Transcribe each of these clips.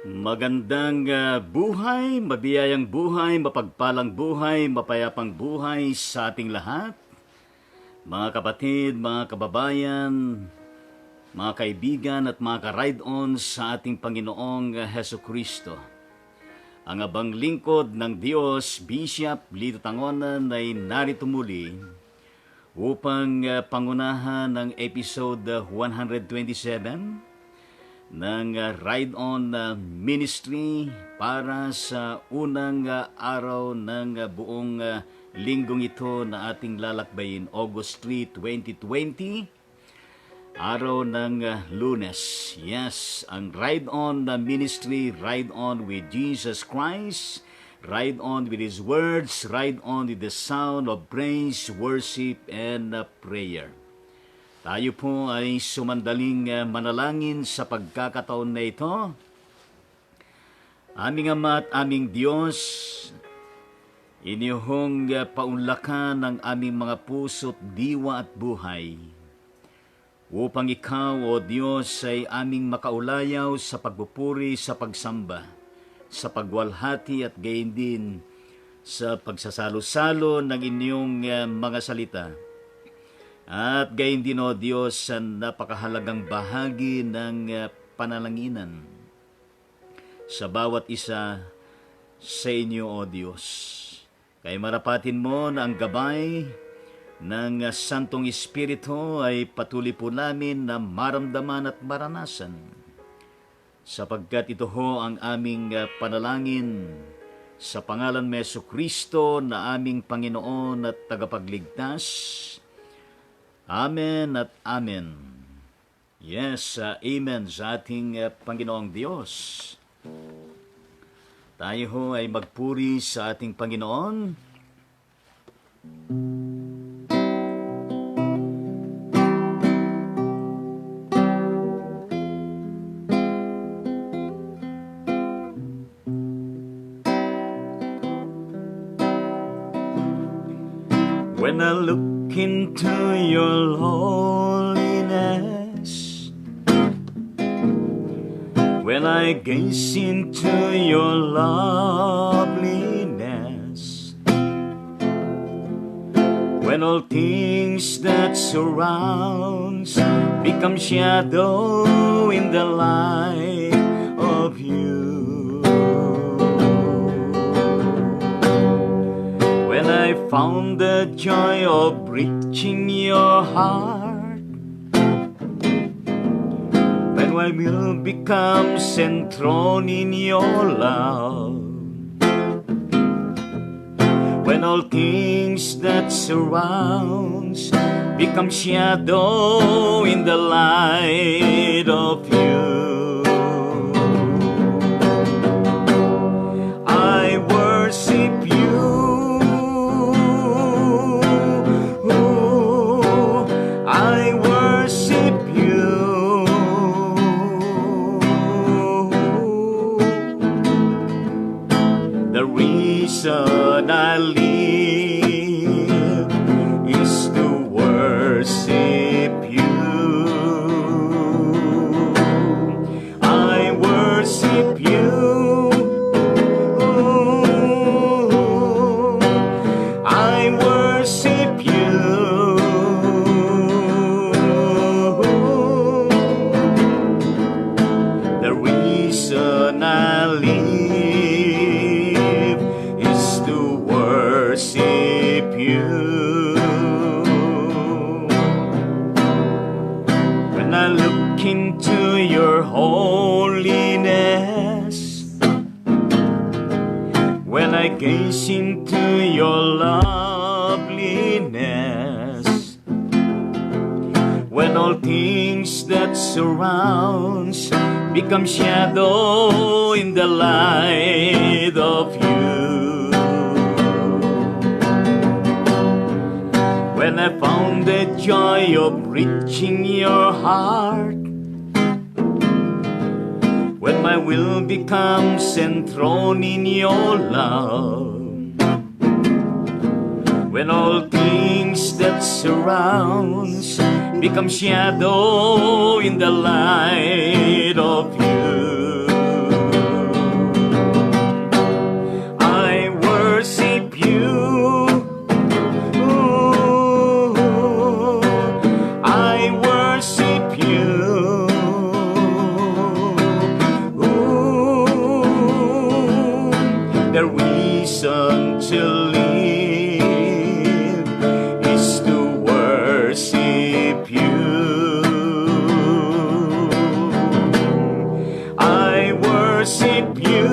Magandang buhay, mabiyayang buhay, mapagpalang buhay, mapayapang buhay sa ating lahat. Mga kapatid, mga kababayan, mga kaibigan at mga ka-ride-on sa ating Panginoong Heso Kristo. Ang abang lingkod ng Diyos, Bishop Lito Tangonan ay narito muli upang pangunahan ng episode 127 ng Ride On Ministry para sa unang araw ng buong linggong ito na ating lalakbayin, August 3, 2020, araw ng Lunes. Yes, ang Ride On Ministry, Ride On with Jesus Christ, Ride On with His words, Ride On with the sound of praise, worship, and prayer. Tayo po ay sumandaling manalangin sa pagkakataon na ito. Aming Ama at aming Diyos, inyong paunlakan ang aming mga puso't diwa at buhay, upang Ikaw, O Diyos, ay aming makaulayaw sa pagpupuri, sa pagsamba, sa pagwalhati at gayon din sa pagsasalo-salo ng inyong mga salita. At gayon din, O Diyos, sa napakahalagang bahagi ng panalanginan sa bawat isa sa inyo, O Diyos. Kaya marapatin mo na ang gabay ng Santong Espiritu ay patuloy po namin na maramdaman at maranasan, sapagkat ito ho ang aming panalangin sa pangalan ni Jesucristo na aming Panginoon at tagapagligtas. Amen at Amen. Yes, Amen sa ating Panginoong Diyos. Tayo ho ay magpuri sa ating Panginoon. When I look into your holiness, when I gaze into your loveliness, when all things that surrounds become shadow in the light of you, when I found the joy of reaching your heart, when I will become enthroned in your love, when all things that surrounds become shadow in the light of you, I worship you. I live is to worship you. I worship you. I worship you. The reason I live worship you. When I look into your holiness, when I gaze into your loveliness, when all things that surrounds become shadow in the light of you, when I found the joy of reaching your heart, when my will becomes enthroned in your love, when all things that surrounds become shadow in the light of you, worship you.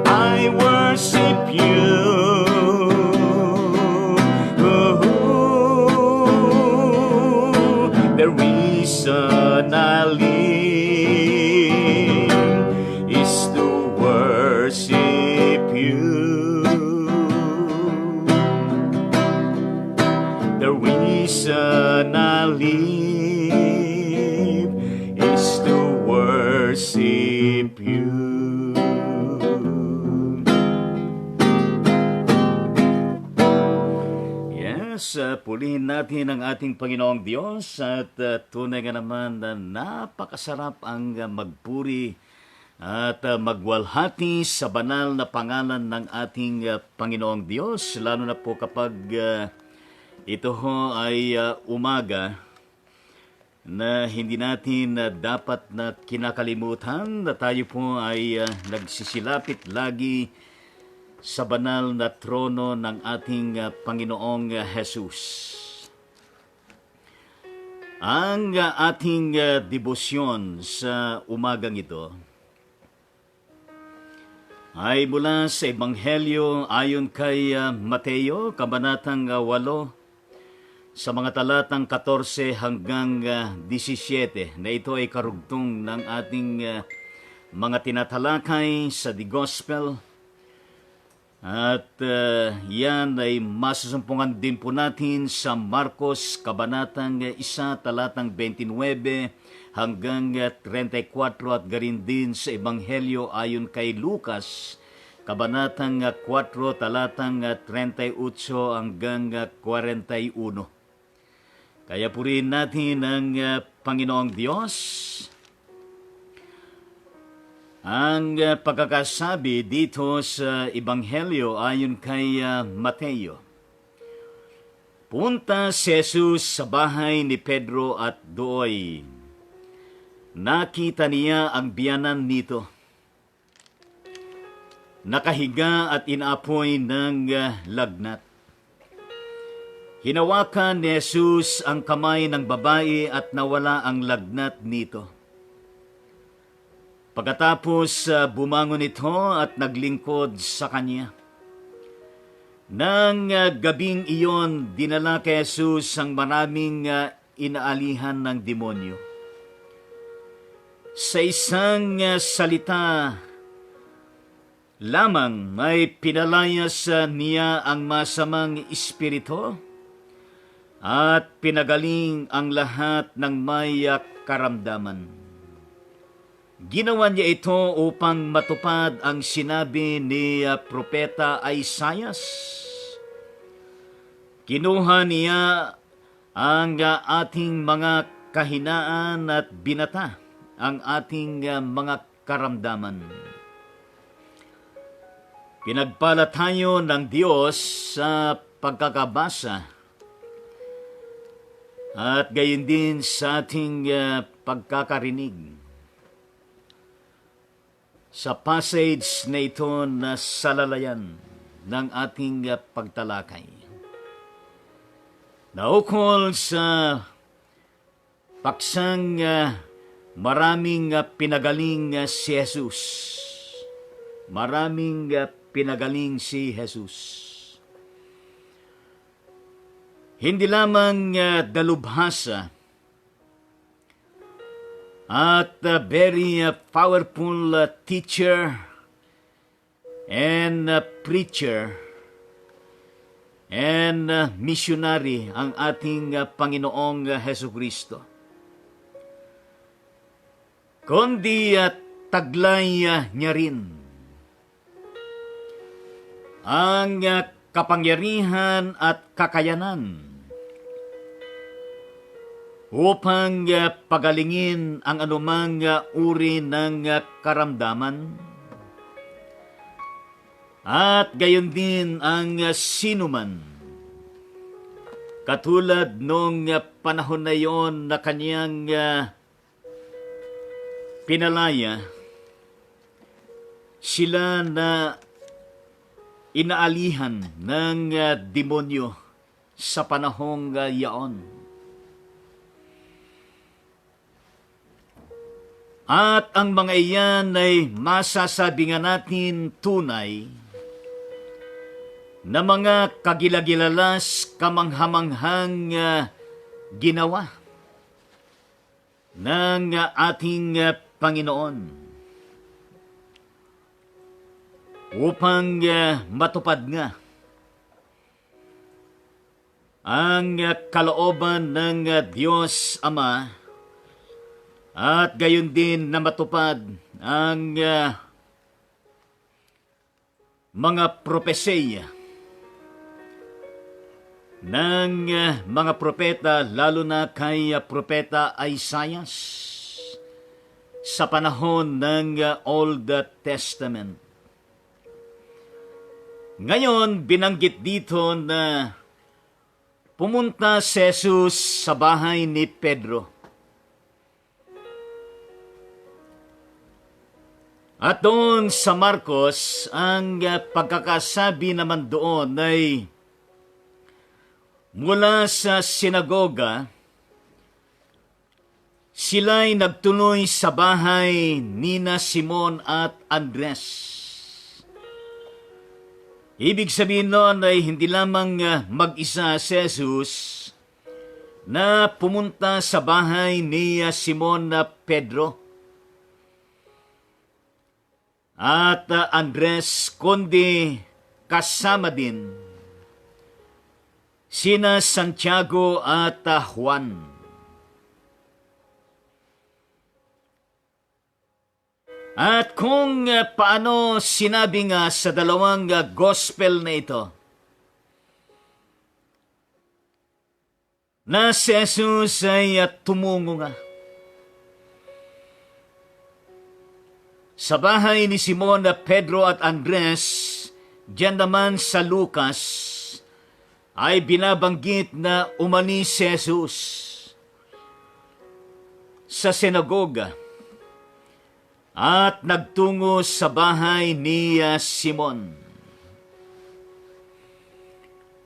I worship you. The reason I live is to worship you. The reason I live is to worship you. Yes, pulihin natin ang ating Panginoong Diyos at tunay nga naman na napakasarap ang magpuri at magwalhati sa banal na pangalan ng ating Panginoong Diyos, lalo na po kapag ito ho ay umaga na hindi natin dapat na kinakalimutan na tayo po ay nagsisilapit lagi sa banal na trono ng ating Panginoong Jesus. Ang ating debosyon sa umagang ito ay mula sa Ebanghelyo ayon kay Mateo, Kabanatang 8, sa mga talatang 14 hanggang 17, na ito ay karugtong ng ating mga tinatalakay sa The Gospel. At yan ay masusumpungan din po natin sa Marcos, Kabanatang 1, talatang 29 hanggang 34, at garin din sa Ebanghelyo ayon kay Lucas, Kabanatang 4, talatang 38 hanggang 41. Kaya purihin natin ang Panginoong Diyos. Ang pagkakasabi dito sa Ebanghelyo ayon kay Mateo. Punta si Jesus sa bahay ni Pedro at dooy nakita niya ang biyanan nito, nakahiga at inaapoy ng lagnat. Hinawakan ni Jesus ang kamay ng babae at nawala ang lagnat nito. Pagkatapos bumangon ito at naglingkod sa kanya. Nang gabing iyon, dinala kay Jesus ang maraming inaalihan ng demonyo. Sa isang salita lamang may pinalayas niya ang masamang espiritu at pinagaling ang lahat ng may karamdaman. Ginawa niya ito upang matupad ang sinabi ni Propeta Isaias. Kinuha niya ang ating mga kahinaan at binata ang ating mga karamdaman. Pinagpala tayo ng Diyos sa pagkakabasa at gayon din sa ating pagkakarinig sa passage na ito na salalayan ng ating pagtalakay. Naukol sa paksang maraming pinagaling si Jesus. Maraming pinagaling si Jesus. Hindi lamang dalubhasa at very powerful teacher and preacher and missionary ang ating Panginoong Hesukristo. Kundi taglay niya rin ang kapangyarihan at kakayanan upang pagalingin ang anumang uri ng karamdaman at gayon din ang sinuman. Katulad nung panahon na yon na kanyang pinalaya, sila na inaalihan ng demonyo sa panahong yaon. At ang mga iyan ay masasabi nga natin tunay na mga kagilagilalas kamanghamanghang ginawa ng ating Panginoon upang matupad nga ang kalooban ng Diyos Ama at gayon din na matupad ang mga propesiya ng mga propeta, lalo na kay propeta Isaias sa panahon ng Old Testament. Ngayon, binanggit dito na pumunta si Jesus sa bahay ni Pedro. At doon sa Marcos, ang pagkakasabi naman doon ay mula sa sinagoga, sila'y nagtuloy sa bahay nina Simon at Andres. Ibig sabihin noon ay hindi lamang mag-isa si Jesus na pumunta sa bahay ni Simon na Pedro at Andres, kundi kasama din sina Santiago at Juan. At kung paano sinabi nga sa dalawang gospel na ito, na si Jesus ay tumungo nga sa bahay ni Simon, Pedro at Andres. Diyan naman sa Lucas ay binabanggit na umalis si Jesus sa sinagoga at nagtungo sa bahay ni Simon.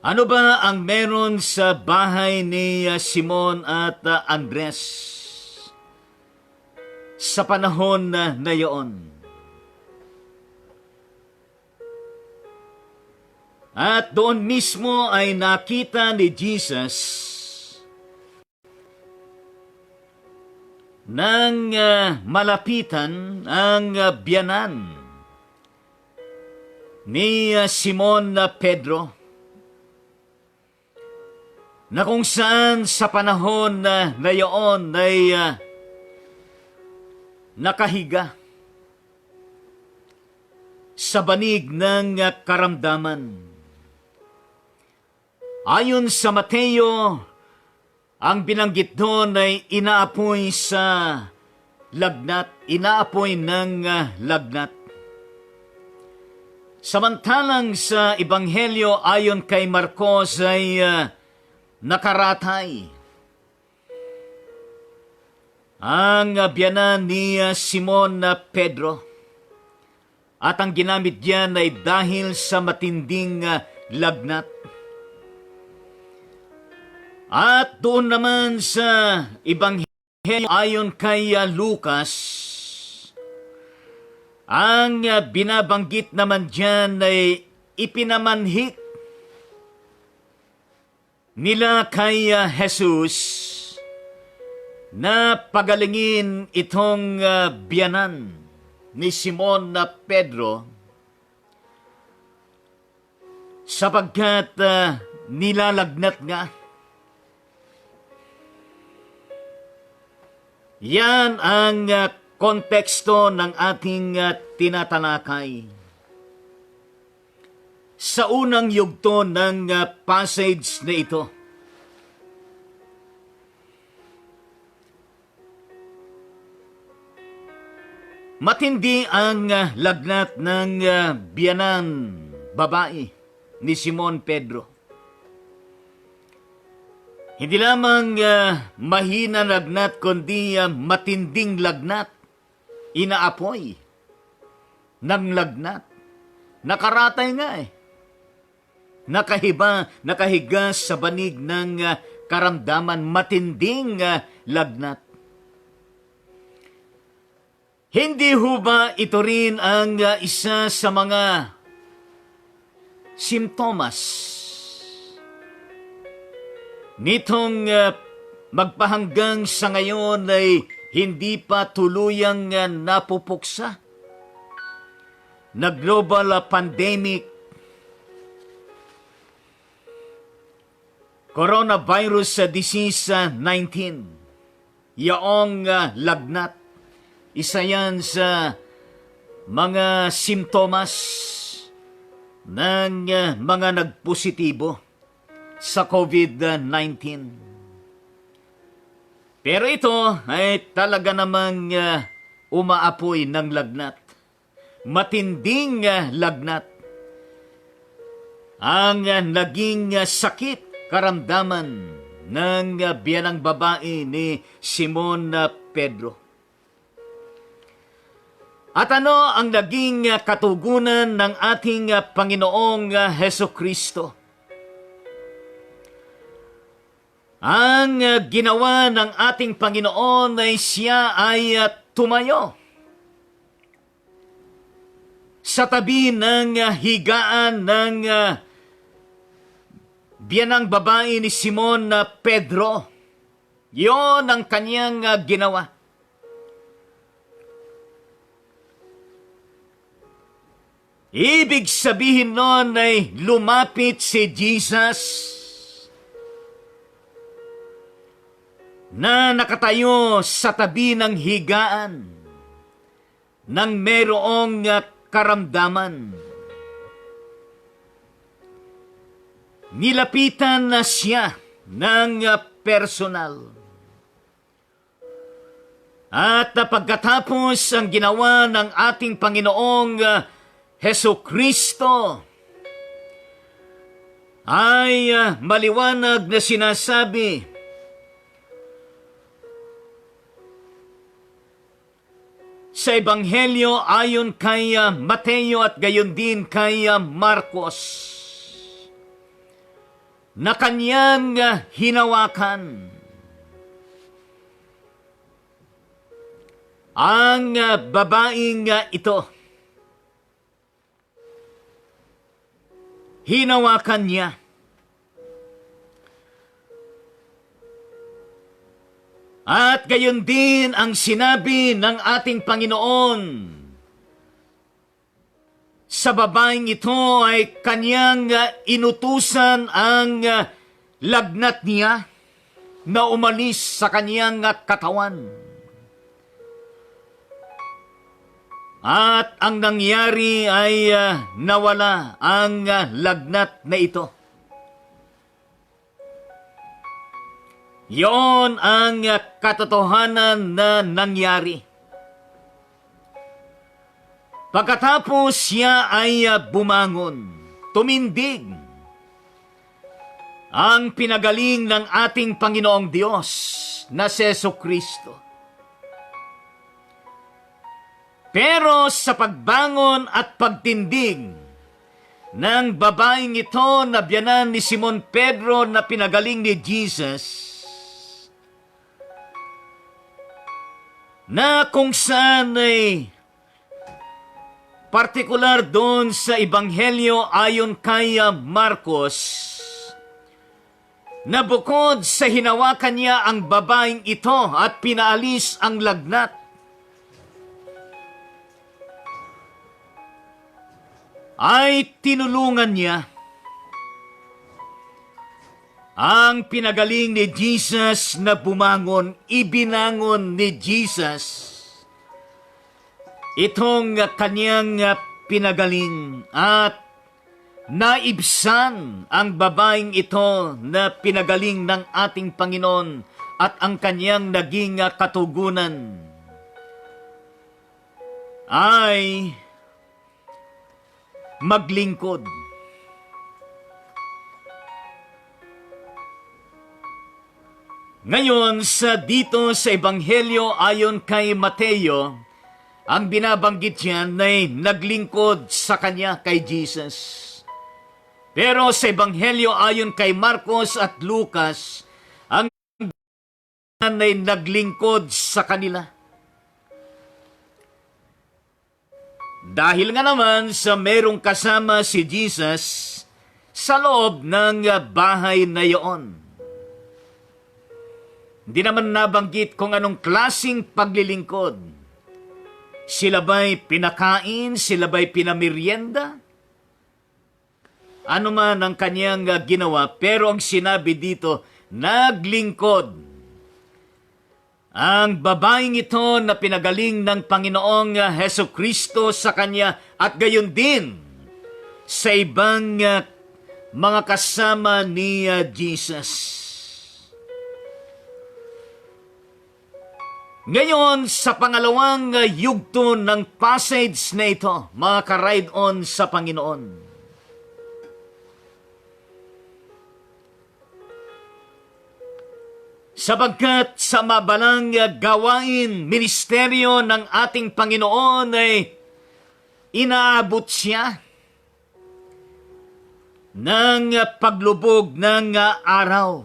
Ano ba ang meron sa bahay ni Simon at Andres sa panahon na iyon? At doon mismo ay nakita ni Jesus nang malapitan ang biyanan ni Simon Pedro, na kung saan sa panahon na iyon ay nakahiga sa banig ng karamdaman. Ayon sa Mateo, ang binanggit doon ay inaapoy sa lagnat, inaapoy ng lagnat. Samantalang sa Ebanghelyo ayon kay Marcos ay nakaratay ang biyanan ni Simon Pedro. At ang ginamit diyan ay dahil sa matinding lagnat. At doon naman sa Ebanghelyo ayon kay Lucas, ang binabanggit naman diyan ay ipinamanhik nila kay Jesus na pagalingin itong biyanan ni Simon na Pedro sapagkat nilalagnat nga. Yan ang konteksto ng ating tinatalakay. Sa unang yugto ng passage na ito, matindi ang lagnat ng biyanan babae ni Simon Pedro. Hindi lamang mahina lagnat, kundi matinding lagnat, inaapoy ng lagnat. Nakaratay nga nakahiga sa banig ng karamdaman, matinding lagnat. Hindi ho ba ito rin ang isa sa mga simptomas nitong magpahanggang sa ngayon ay hindi pa tuluyang napupuksa na global pandemic, coronavirus disease 19, yaong lagnat. Isa yan sa mga simptomas ng mga nagpositibo sa COVID-19. Pero ito ay talaga namang umaapoy ng lagnat. Matinding lagnat. Ang naging sakit karamdaman ng biyanang babae ni Simon Pedro. At ano ang naging katugunan ng ating Panginoong Hesukristo? Ang ginawa ng ating Panginoon ay siya ay tumayo sa tabi ng higaan ng biyanang babae ni Simon Pedro. Yon ang kanyang ginawa. Ibig sabihin nun ay lumapit si Jesus na nakatayo sa tabi ng higaan ng merong karamdaman. Nilapitan na siya ng personal. At pagkatapos ang ginawa ng ating Panginoong Hesukristo ay maliwanag na sinasabi sa Ebanghelyo ayon kay Mateo at gayon din kay Marcos na kanyang hinawakan ang babaeng ito. Hinawakan niya. At gayon din ang sinabi ng ating Panginoon sa babaeng ito ay kanyang inutusan ang lagnat niya na umalis sa kanyang katawan. At ang nangyari ay nawala ang lagnat na ito. Yon ang katotohanan na nangyari. Pagkatapos siya ay bumangon, tumindig. Ang pinagaling ng ating Panginoong Diyos na si Jesucristo. Pero sa pagbangon at pagtindig ng babaeng ito na biyanan ni Simon Pedro na pinagaling ni Jesus, na kung saan ay partikular doon sa Ebanghelyo ayon kay Marcos, na bukod sa hinawakan niya ang babaeng ito at pinaalis ang lagnat, ay tinulungan niya ang pinagaling ni Jesus na bumangon, ibinangon ni Jesus itong kanyang pinagaling at naibsan ang babaeng ito na pinagaling ng ating Panginoon at ang kanyang naging katugunan ay maglingkod. Ngayon, dito sa Ebanghelyo ayon kay Mateo, ang binabanggit yan ay naglingkod sa kanya kay Jesus. Pero sa Ebanghelyo ayon kay Marcos at Lucas, ang ay naglingkod sa kanila. Dahil nga naman sa merong kasama si Jesus sa loob ng bahay na iyon. Hindi naman nabanggit kung anong klasing paglilingkod. Sila ba'y pinakain? Sila ba'y pinamerienda? Ano man ang kanyang ginawa, pero ang sinabi dito, naglingkod. Ang babaeng ito na pinagaling ng Panginoong Heso Kristo sa kanya at gayon din sa ibang mga kasama ni Jesus. Ngayon, sa pangalawang yugto ng passage na ito, mga ka-ride-on sa Panginoon. Sapagkat sa mabalang gawain, ministeryo ng ating Panginoon ay inaabot siya ng paglubog ng araw.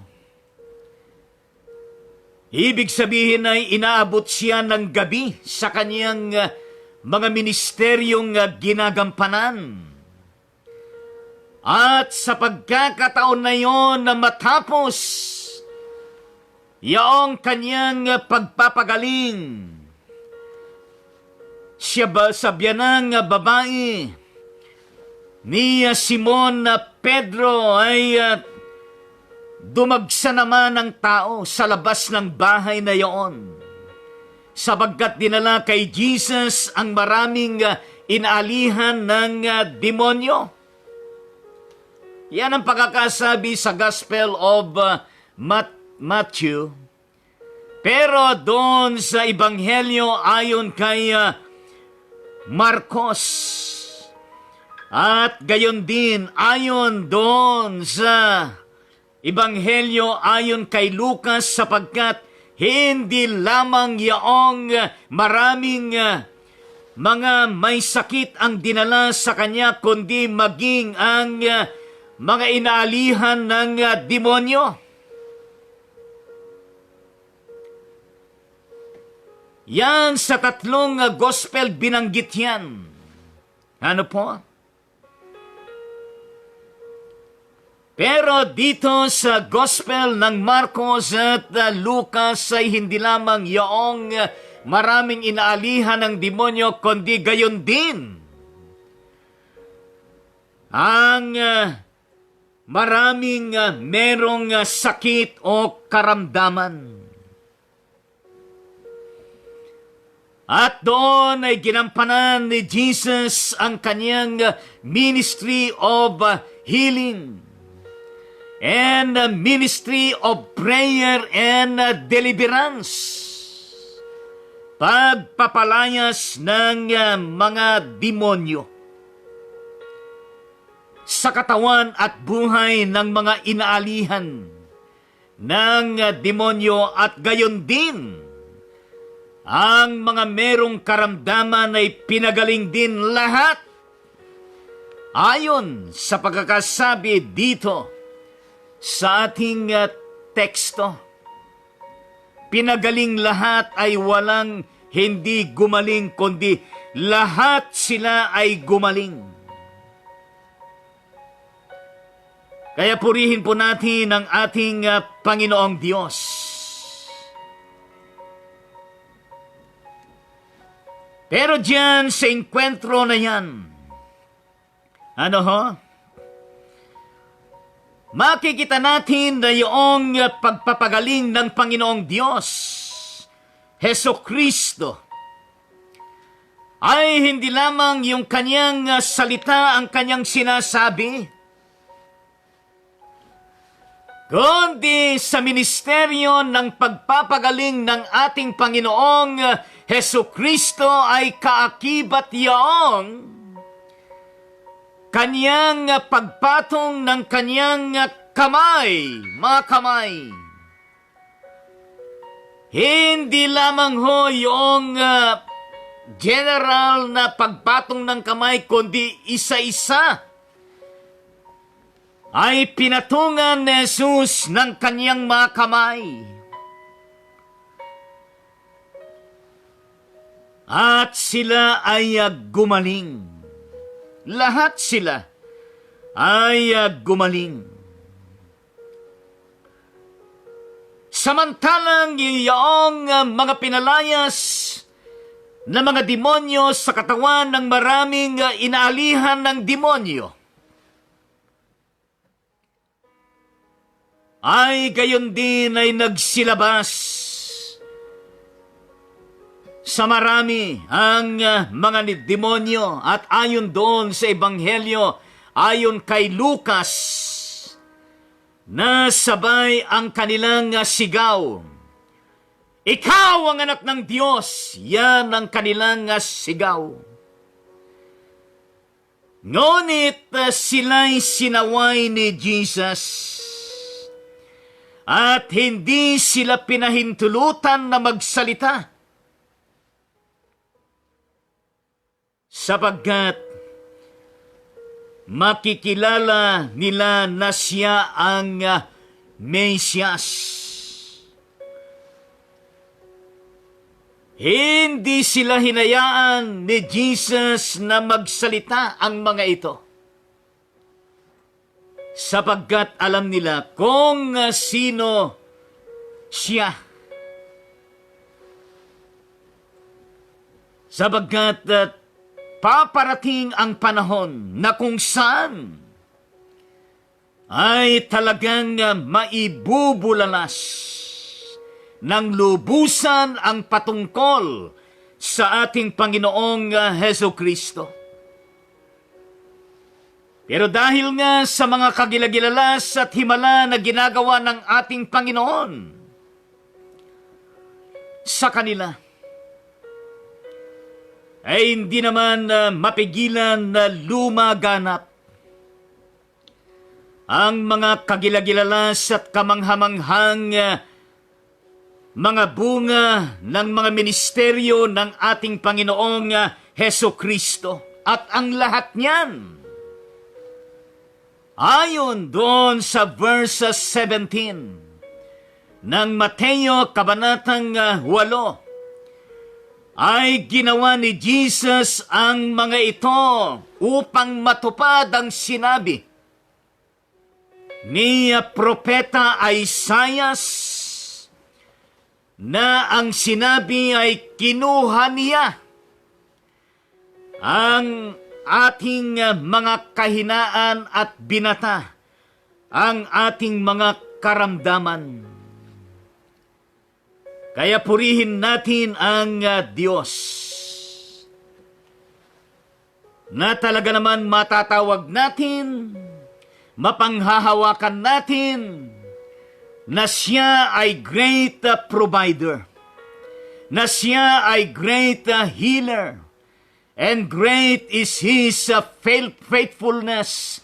Ibig sabihin ay inaabot siya ng gabi sa kanyang mga ministeryong ginagampanan. At sa pagkakataon na yon na matapos yaong kanyang pagpapagaling, siya ba sa biyanang babae ni Simon Pedro ay dumagsa naman ang tao sa labas ng bahay na iyon, sapagkat dinala kay Jesus ang maraming inaalihan ng demonyo. Yan ang pagkakasabi sa Gospel of Matthew. Pero doon sa Ebanghelyo ayon kay Marcos, at gayon din ayon doon sa Ebanghelyo ayon kay Lucas, sapagkat hindi lamang yaong maraming mga may sakit ang dinala sa kanya, kundi maging ang mga inaalihan ng demonyo. Yan sa tatlong gospel binanggit yan. Ano po? Pero dito sa Gospel ng Marcos at Lucas ay hindi lamang yaong maraming inaalihan ng demonyo, kundi gayon din ang maraming merong sakit o karamdaman. At doon ay ginampanan ni Jesus ang kanyang ministry of healing and ministry of prayer and deliverance. Pagpapalayas ng mga demonyo sa katawan at buhay ng mga inaalihan ng demonyo, at gayon din ang mga merong karamdaman ay pinagaling din lahat. Ayon sa pagkakasabi dito sa ating teksto, pinagaling lahat ay walang hindi gumaling, kundi lahat sila ay gumaling. Kaya purihin po natin ang ating Panginoong Diyos. Pero diyan sa enkwentro na yan, makikita natin na yung pagpapagaling ng Panginoong Diyos, Heso Kristo, ay hindi lamang yung kanyang salita ang kanyang sinasabi, kundi sa ministeryo ng pagpapagaling ng ating Panginoong Heso Kristo ay kaakibat yaong kanyang pagpatong ng kanyang kamay, mga kamay. Hindi lamang ho yung general na pagpatong ng kamay, kundi isa-isa ay pinatungan ni Jesus ng kanyang mga kamay. At sila ay gumaling. Lahat sila ay gumaling. Samantalang iyong mga pinalayas na mga demonyo sa katawan ng maraming inaalihan ng demonyo, ay gayon din ay nagsilabas sa marami ang mga demonyo. At ayon doon sa Ebanghelyo, ayon kay Lucas, na sabay ang kanilang sigaw, "Ikaw ang anak ng Diyos!" Yan ang kanilang sigaw. Ngunit sila'y sinaway ni Jesus at hindi sila pinahintulutan na magsalita, sapagkat makikilala nila na siya ang Mesiyas. Hindi sila hinayaan ni Jesus na magsalita ang mga ito, sapagkat alam nila kung sino siya. Sapagkat paparating ang panahon na kung saan ay talagang maibubulalas ng lubusan ang patungkol sa ating Panginoong Hesukristo. Pero dahil nga sa mga kagilagilalas at himala na ginagawa ng ating Panginoon sa kanila, ay hindi naman mapigilan na lumaganap ang mga kagilagilalas at kamanghamanghang mga bunga ng mga ministeryo ng ating Panginoong Hesukristo. At ang lahat niyan, ayon doon sa verse 17 ng Mateo Kabanatang 8, ay ginawa ni Jesus ang mga ito upang matupad ang sinabi ni Propeta Isaias, na ang sinabi ay kinuha niya ang ating mga kahinaan at binata ang ating mga karamdaman. Kaya purihin natin ang Diyos, na talaga naman matatawag natin, mapanghahawakan natin, na siya ay great provider, na siya ay great healer, and great is His faithfulness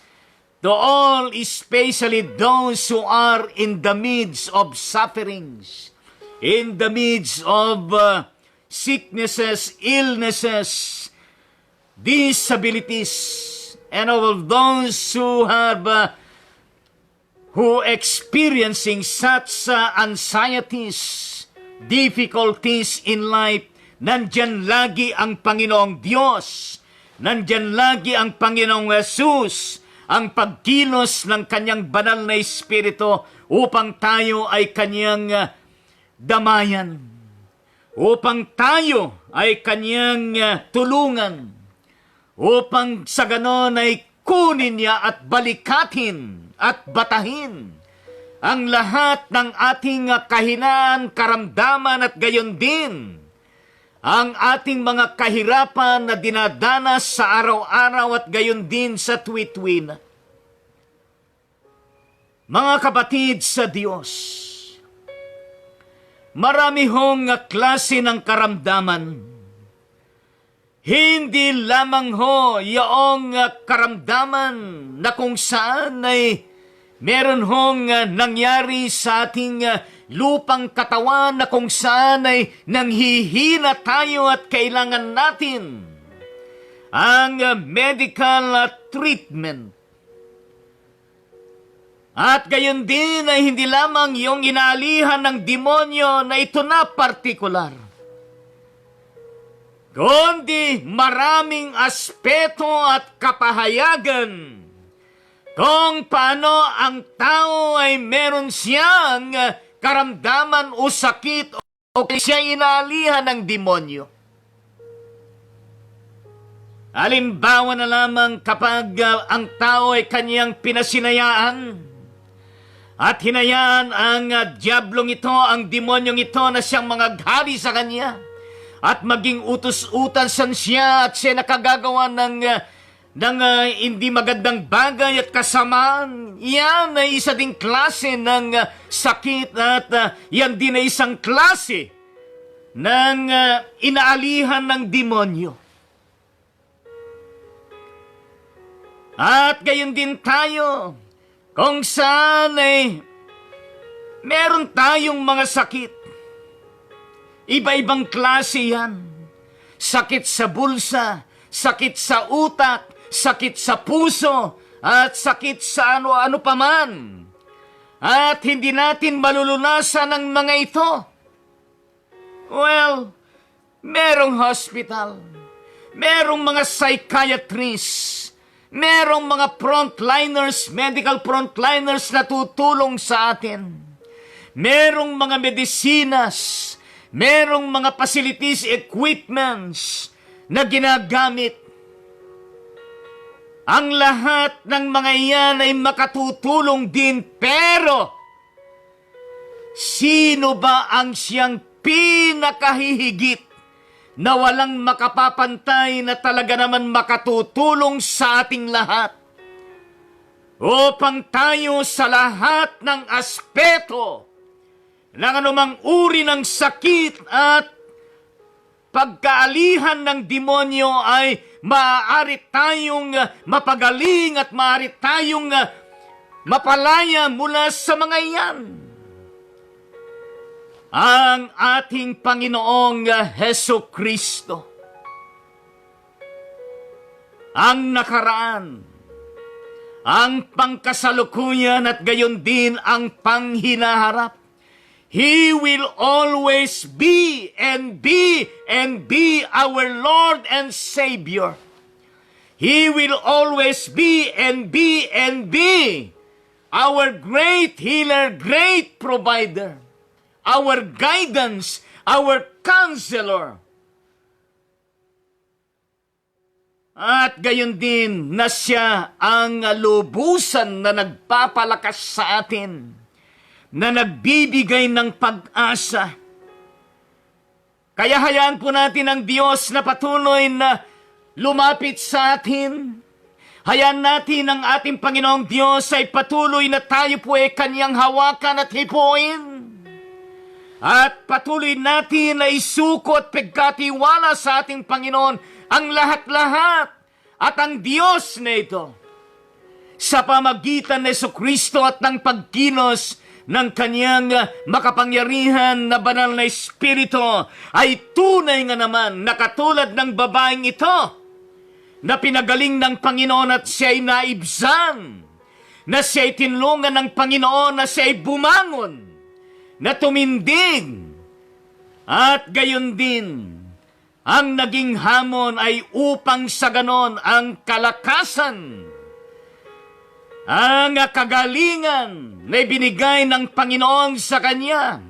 to all, especially those who are in the midst of sufferings, in the midst of sicknesses, illnesses, disabilities, and all those who experiencing such anxieties, difficulties in life. Nandyan lagi ang Panginoong Diyos, nandyan lagi ang Panginoong Jesus, ang pagkilos ng Kanyang banal na Espiritu upang tayo ay Kanyang damayan, upang tayo ay Kanyang tulungan, upang sa ganon ay kunin niya at balikatin at batahin ang lahat ng ating kahinaan, karamdaman, at gayon din ang ating mga kahirapan na dinadanas sa araw-araw at gayon din sa tuwi-tuwi. Mga kapatid sa Diyos, marami hong klase ng karamdaman. Hindi lamang ho yung karamdaman na kung saan ay meron hong nangyari sa ating lupang katawan na kung saan ay nanghihina tayo at kailangan natin ang medical treatment. At gayon din ay hindi lamang yung inaalihan ng demonyo na ito na partikular, kundi maraming aspeto at kapahayagan kung paano ang tao ay meron siyang karamdaman o sakit o siya inaalihan ng demonyo. Halimbawa na lamang kapag ang tao ay kanyang pinasinayaan at hinayaan ang diablong ito, ang demonyong ito na siyang mangaghari sa kanya at maging utos-utasan siya at siya nakagagawa ng hindi magandang bagay at kasamaan. Yan ay isa ding klase ng sakit at yan din ay isang klase ng inaalihan ng demonyo. At gayon din tayo, kung saan ay meron tayong mga sakit. Iba-ibang klase yan. Sakit sa bulsa, sakit sa utak, sakit sa puso, at sakit sa ano-ano paman. At hindi natin malulunasan ang mga ito. Well, merong hospital, merong mga psychiatrists, merong mga frontliners, medical frontliners na tutulong sa atin. Merong mga medisinas, merong mga facilities, equipments na ginagamit. Ang lahat ng mga iyan ay makatutulong din, pero sino ba ang siyang pinakahihigit na walang makapapantay na talaga naman makatutulong sa ating lahat upang tayo sa lahat ng aspeto ng anumang uri ng sakit at pagkaalihan ng demonyo ay maaari tayong mapagaling at maaari tayong mapalaya mula sa mga iyan. Ang ating Panginoong Hesus Kristo, ang nakaraan, ang pangkasalukuyan at gayon din ang panghinaharap. He will always be and be and be our Lord and Savior. He will always be and be and be our great healer, great provider, our guidance, our counselor. At gayon din na siya ang lubusan na nagpapalakas sa atin, na nagbibigay ng pag-asa. Kaya hayaan po natin ang Diyos na patuloy na lumapit sa atin. Hayaan natin ang ating Panginoong Diyos ay patuloy na tayo po ay Kanyang hawakan at hipuin. At patuloy natin na isuko at pagkatiwala sa ating Panginoon ang lahat-lahat at ang Diyos na ito sa pamagitan ni Jesucristo at ng pagkilos ng Kanyang makapangyarihan na banal na Espiritu ay tunay nga naman na katulad ng babaeng ito na pinagaling ng Panginoon at siya'y naibsan, na siya'y tinulungan ng Panginoon, na siya'y bumangon, na tumindig, at gayon din ang naging hamon ay upang sa ganon ang kalakasan, ang kagalingan na ibinigay ng Panginoon sa Kanya,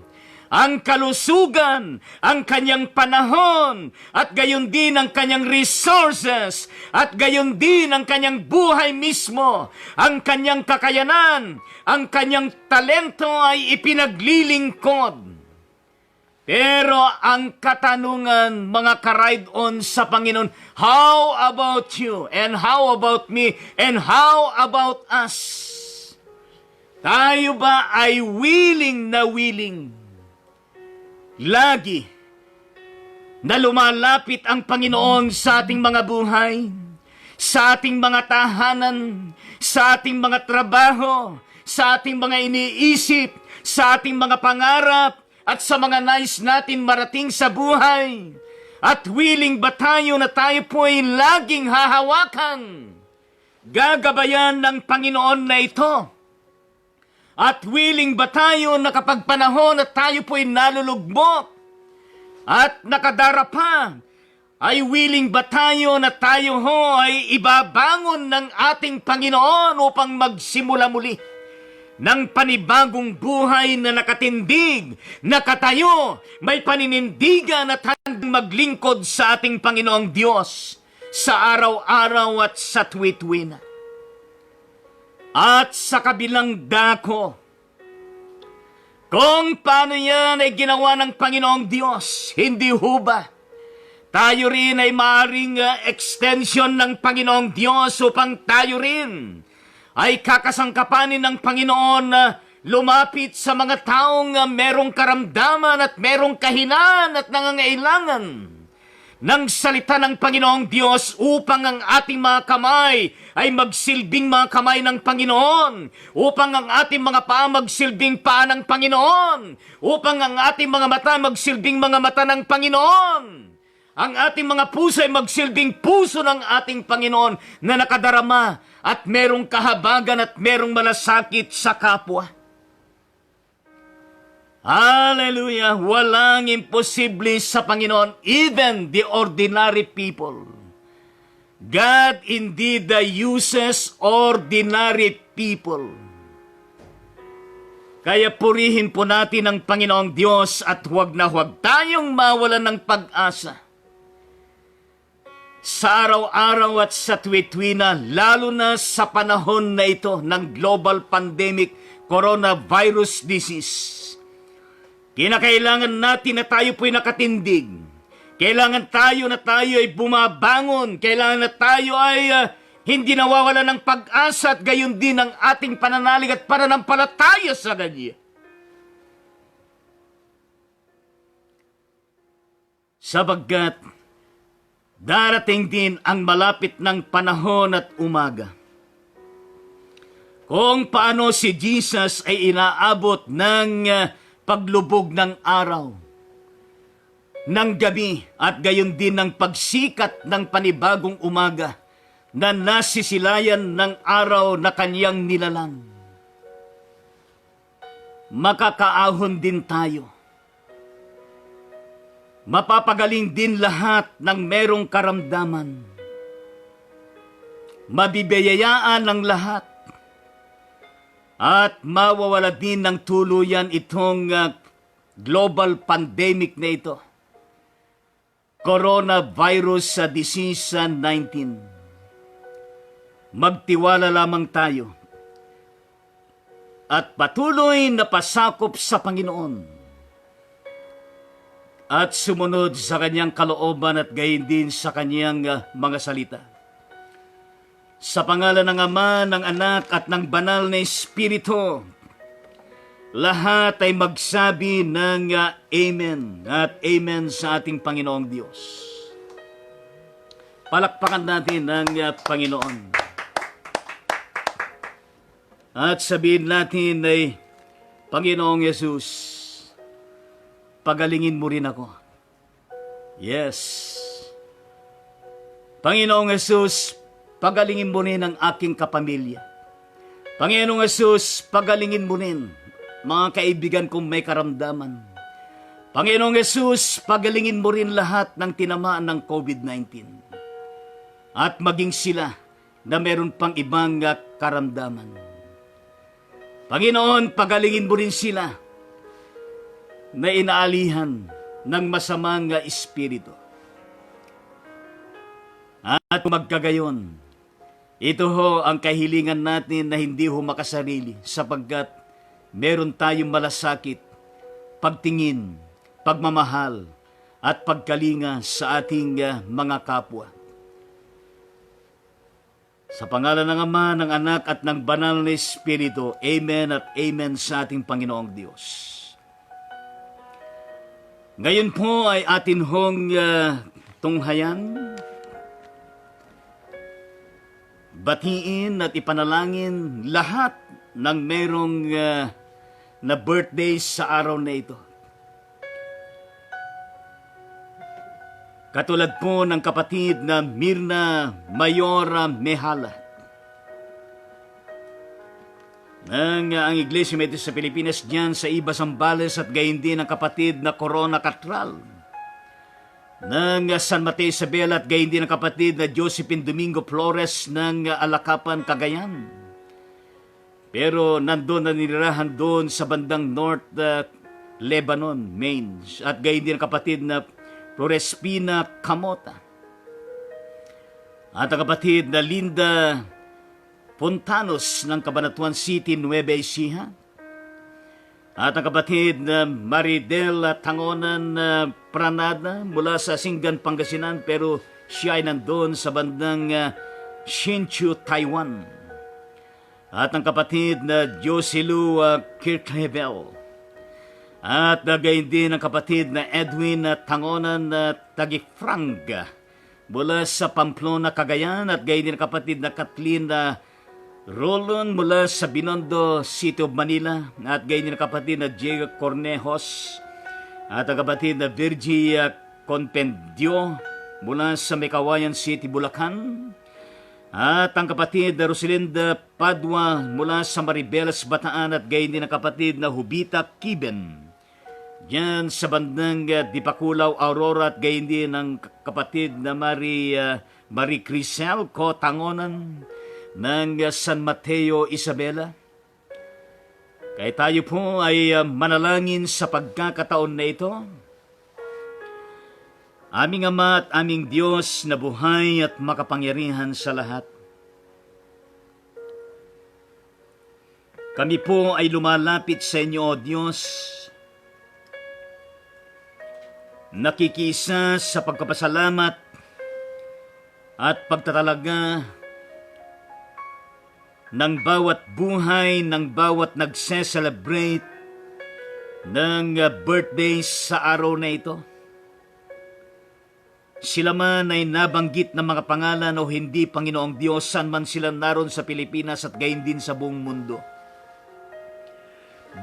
ang kalusugan, ang Kanyang panahon, at gayon din ang Kanyang resources, at gayon din ang Kanyang buhay mismo, ang Kanyang kakayanan, ang Kanyang talento ay ipinaglilingkod. Pero ang katanungan, mga ka-ride-on sa Panginoon, how about you? And how about me? And how about us? Tayo ba ay willing na willing? Lagi na lumalapit ang Panginoon sa ating mga buhay, sa ating mga tahanan, sa ating mga trabaho, sa ating mga iniisip, sa ating mga pangarap, at sa mga nais natin marating sa buhay. At willing ba tayo na tayo po ay laging hahawakan, gagabayan ng Panginoon na ito? At willing ba tayo na kapag panahon na tayo po ay nalulugmok at nakadarapa, Ay willing ba tayo na tayo ho ay ibabangon ng ating Panginoon upang magsimula muli ng panibagong buhay na nakatindig, nakatayo, may paninindigan at handang maglingkod sa ating Panginoong Diyos sa araw-araw at sa tuwi-tuwi na. At sa kabilang dako, kung paano yan ay ginawa ng Panginoong Diyos, hindi ho ba tayo rin ay maaaring extension ng Panginoong Diyos upang tayo rin ay kakasangkapanin ng Panginoon na lumapit sa mga taong merong karamdaman at merong kahinaan at nangangailangan ng salita ng Panginoong Diyos upang ang ating mga kamay ay magsilbing mga kamay ng Panginoon, upang ang ating mga paa magsilbing paa ng Panginoon, upang ang ating mga mata magsilbing mga mata ng Panginoon. Ang ating mga puso ay magsilbing puso ng ating Panginoon na nakadarama at merong kahabagan at merong malasakit sa kapwa. Hallelujah! Walang imposible sa Panginoon, even the ordinary people. God indeed uses ordinary people. Kaya purihin po natin ang Panginoong Diyos at huwag na huwag tayong mawalan ng pag-asa sa araw-araw at sa tuwi-tuwi na, lalo na sa panahon na ito ng global pandemic coronavirus disease. Kinakailangan natin na tayo po'y nakatindig. Kailangan tayo na tayo ay bumabangon. Kailangan na tayo ay hindi nawawala ng pag-asa at gayon din ang ating pananalig at pananampalataya sa Kanya. Sabagkat darating din ang malapit ng panahon at umaga. Kung paano si Jesus ay inaabot ng paglubog ng araw, ng gabi, at gayon din ng pagsikat ng panibagong umaga na nasisilayan ng araw na kanyang nilalang. Makakaahon din tayo. Mapapagaling din lahat ng merong karamdaman. Mabibiyayaan ng lahat. At mawawala din ng tuluyan itong global pandemic na ito. Coronavirus disease 19. Magtiwala lamang tayo at patuloy na pasakop sa Panginoon at sumunod sa kanyang kalooban at gayon din sa kanyang mga salita. Sa pangalan ng Ama, ng Anak at ng Banal na Espiritu, lahat ay magsabi ng Amen at Amen sa ating Panginoong Diyos. Palakpakan natin ang Panginoon. At sabihin natin ay, Panginoong Yesus, pagalingin mo rin ako. Yes. Panginoong Yesus, pagalingin mo rin ang aking kapamilya. Panginoong Yesus, pagalingin mo rin mga kaibigan kong may karamdaman. Panginoong Yesus, pagalingin mo rin lahat ng tinamaan ng COVID-19. At maging sila na meron pang ibang karamdaman. Panginoon, pagalingin mo rin sila na inaalihan ng masamang espiritu. At magkagayon, ito ho ang kahilingan natin na hindi ho makasarili sapagkat meron tayong malasakit, pagtingin, pagmamahal, at pagkalinga sa ating mga kapwa. Sa pangalan ng Ama, ng Anak at ng Banal na Espiritu, Amen at Amen sa ating Panginoong Diyos. Ngayon po ay atin hong tunghayan, batiin at ipanalangin lahat ng merong na birthday sa araw na ito. Katulad po ng kapatid na Mirna Mayora Mehala. Ang Iglesia Methodist sa Pilipinas diyan sa Iba, Zambales at gayon din ang kapatid na Corona Catral. ng San Mateo Isabel at gayon din ang kapatid na Josephine Domingo Flores ng Alakapan, Cagayan. Pero nandun na nilirahan doon sa bandang North Lebanon, Maine. At gayon din ang kapatid na Florespina Camota. At ang kapatid na Linda Pontanos ng Cabanatuan City, Nueva Ecija. At ang kapatid na Maridel Tangonan Pranada mula sa Singan, Pangasinan, pero siya ay nandun sa bandang Hsinchu, Taiwan. At ang kapatid na Josilu Kirkhevel. At gayon din ang kapatid na Edwin Tangonan Tagifrang mula sa Pamplona, Cagayan. At gayon din ang kapatid na Kathleen Rolon mula sa Binondo, City of Manila. At gayon din ang kapatid na Diego Cornejos. At ang kapatid na Virgie Conpendio mula sa Mekawayan City, Bulacan. At ang kapatid na Rosalinda Padua mula sa Maribelas, Bataan. At gayon din ang kapatid na Hubita Kiben diyan sa bandang Dipakulaw, Aurora. At gayon din ang kapatid na Marie Crisel Cotangonan ng San Mateo Isabela. Kaya tayo po ay manalangin sa pagkakataon na ito. Aming Ama at aming Diyos na buhay at makapangyarihan sa lahat. Kami po ay lumalapit sa inyo, O Diyos, nakikisa sa pagpapasalamat at pagtatalaga ng bawat buhay, ng bawat nagse-celebrate ng birthday sa araw na ito. Sila man ay nabanggit ng mga pangalan o hindi, Panginoong Diyos, saan man sila naroon sa Pilipinas at gayon din sa buong mundo.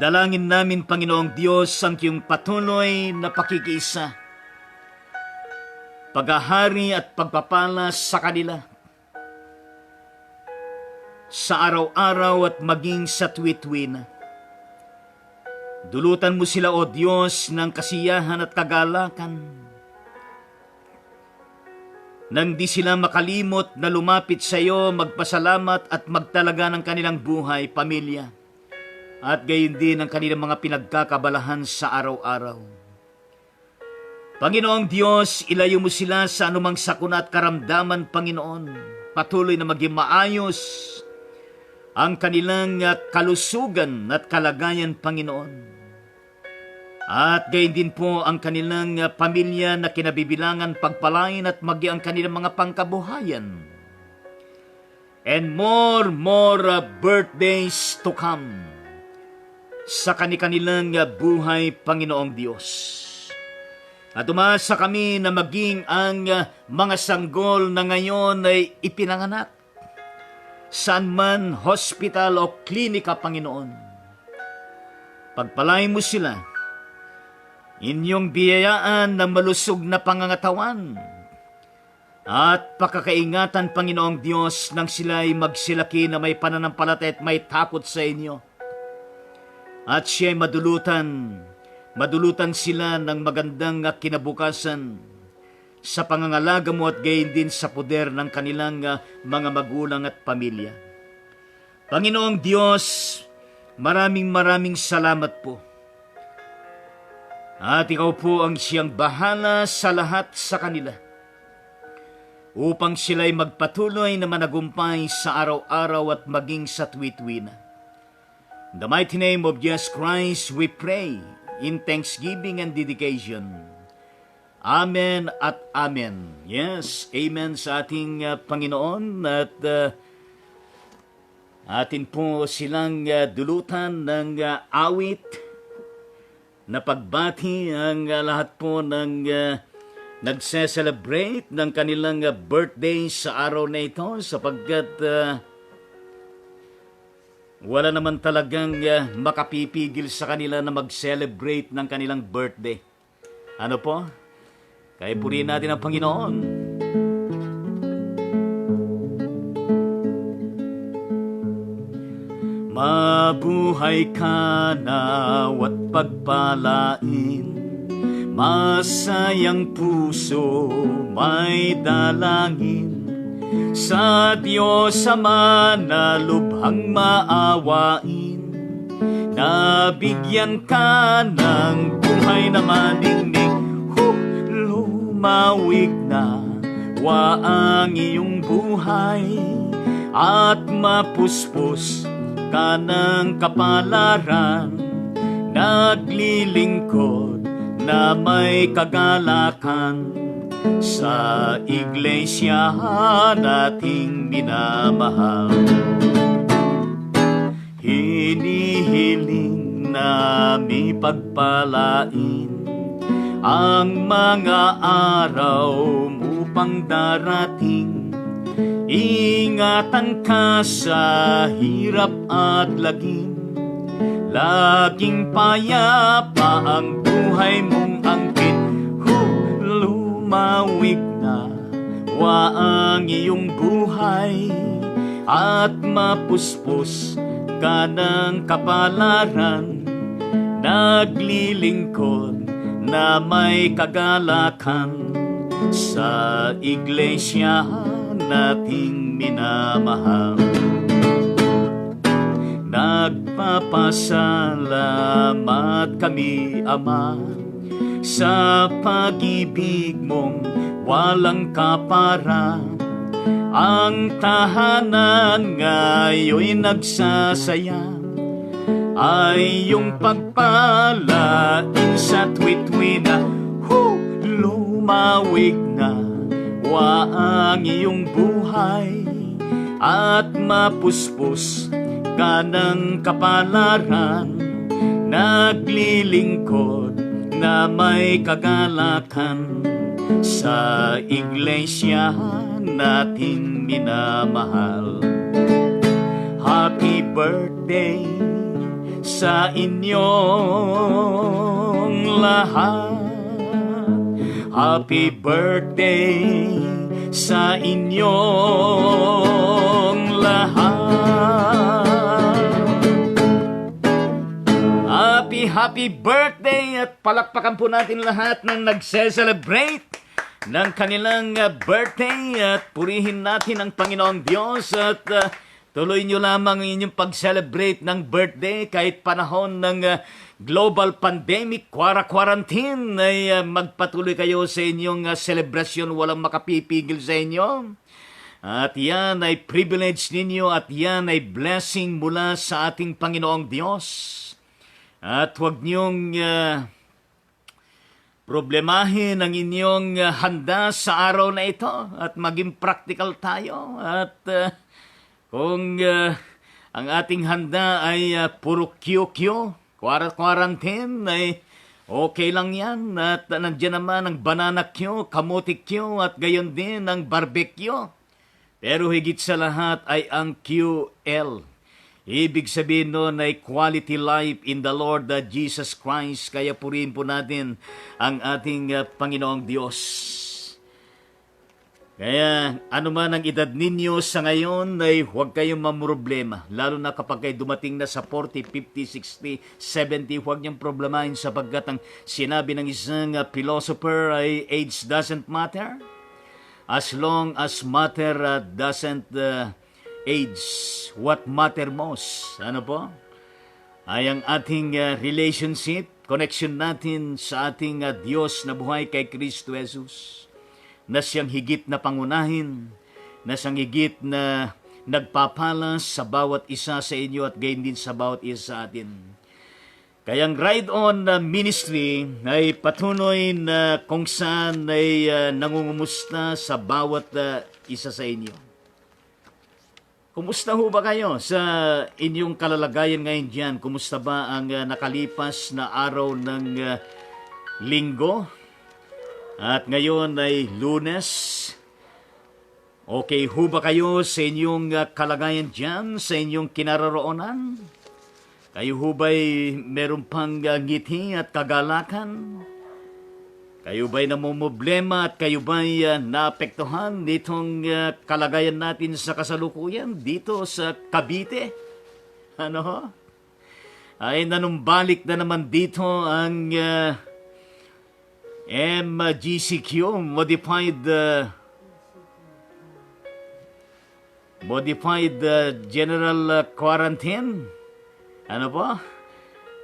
Dalangin namin, Panginoong Diyos, ang iyong patuloy na pakikiisa, paghahari at pagpapala sa kanila, sa araw-araw at maging sa tuwi-tuwi. Dulutan mo sila, O Diyos, ng kasiyahan at kagalakan, nang di sila makalimot na lumapit sa iyo, magpasalamat at magtalaga ng kanilang buhay, pamilya, at gayon din ang kanilang mga pinagkakabalahan sa araw-araw. Panginoong Diyos, ilayo mo sila sa anumang sakuna at karamdaman, Panginoon. Patuloy na maging maayos ang kanilang kalusugan at kalagayan, Panginoon. At gayon din po ang kanilang pamilya na kinabibilangan, pagpalain at maging ang kanilang mga pangkabuhayan. And more birthdays to come sa kanilang buhay, Panginoong Diyos. At umasa kami na maging ang mga sanggol na ngayon ay ipinanganak saan man, hospital o klinika, Panginoon. Pagpalain mo sila, inyong biyayaan ng malusog na pangangatawan at pakakaingatan, Panginoong Diyos, nang sila ay magsilaki na may pananampalataya at may takot sa inyo. At siya ay madulutan sila ng magandang kinabukasan sa pangangalaga mo at gayon din sa poder ng kanilang mga magulang at pamilya. Panginoong Diyos, maraming salamat po. At ikaw po ang siyang bahala sa lahat sa kanila, upang sila'y magpatuloy na managumpay sa araw-araw at maging sa tuwi-tuwi na. In the mighty name of Jesus Christ, we pray in thanksgiving and dedication. Amen at amen. Yes, amen sa ating Panginoon. At atin po silang dulutan ng awit na pagbati ang lahat po ng nagse-celebrate ng kanilang birthday sa araw na ito, sapagkat wala naman talagang makapipigil sa kanila na mag-celebrate ng kanilang birthday. Ano po? Kaya purihin natin ang Panginoon. Mabuhay ka nawat pagpalain, Masayang puso may dalangin sa Diyos Ama na lubhang maawain. Nabigyan ka ng buhay na maningning, lumawig na wa ang iyong buhay, at mapuspos ka ng kapalaran. Naglilingkod na may kagalakan sa iglesia nating minamahal. Hinihiling namin pagpalain ang mga araw mo pang darating. Ingatan ka sa hirap at lagim, laging payapa ang buhay mong angkin. Lumawig na wa ang iyong buhay, at mapuspos ka ng kapalaran. Naglilingkod na may kagalakan sa iglesia nating minamahal. Nagpapasalamat kami, Ama, sa pag-ibig mong walang kapara. Ang tahanan ngayon'y nagsasaya, ay iyong pagpalain sa tuwi-tuwi na. Lumawig na wa ang iyong buhay, at mapuspos ka ng kapalaran. Naglilingkod na may kagalakan sa iglesia nating minamahal. Happy birthday sa inyong lahat. Happy birthday sa inyong lahat. Happy birthday, at palakpakan po natin lahat ng nagse-celebrate ng kanilang birthday, at purihin natin ang Panginoong Diyos, at tuloy nyo lamang ang inyong pag-celebrate ng birthday kahit panahon ng global pandemic, quarantine, ay magpatuloy kayo sa inyong selebrasyon, walang makapipigil sa inyo. At yan ay privilege ninyo, at yan ay blessing mula sa ating Panginoong Diyos. At huwag niyong problemahin ang inyong handa sa araw na ito, at maging practical tayo. At kung ang ating handa ay puro QQ, quarantine, ay okay lang yan. At nandiyan naman ang banana Q, kamote Q, at gayon din ang barbecue. Pero higit sa lahat ay ang QL. Ibig sabihin nun ay quality life in the Lord Jesus Christ. Kaya purihin po natin ang ating Panginoong Diyos. Kaya ano man ang edad ninyo sa ngayon, ay huwag kayong mamroblema. Lalo na kapag kayo dumating na sa 40, 50, 60, 70, huwag niyong problemahin, sapagkat ang sinabi ng isang philosopher ay age doesn't matter as long as matter doesn't age. What matter most, ano po, ay ang ating relationship, connection natin sa ating Diyos na buhay kay Kristo Jesus, na siyang higit na pangunahin, na siyang higit na nagpapalas sa bawat isa sa inyo, at gayon din sa bawat isa sa atin. Kaya ang Ride On Ministry ay patuloy na kung saan ay nangungumusta sa bawat isa sa inyo. Kumusta ho ba kayo sa inyong kalalagayan ngayon dyan? Kumusta ba ang nakalipas na araw ng linggo? At ngayon ay Lunes. Okay ho ba kayo sa inyong kalagayan dyan, sa inyong kinaroroonan? Kayo ho ba'y meron pang ngiti at kagalakan? Kayo ba'y namumblema, at kayo ba'y naapektuhan nitong kalagayan natin sa kasalukuyan dito sa Cavite? Ano ho? Ay nanumbalik na naman dito ang MGCQ, modified general quarantine. Ano po?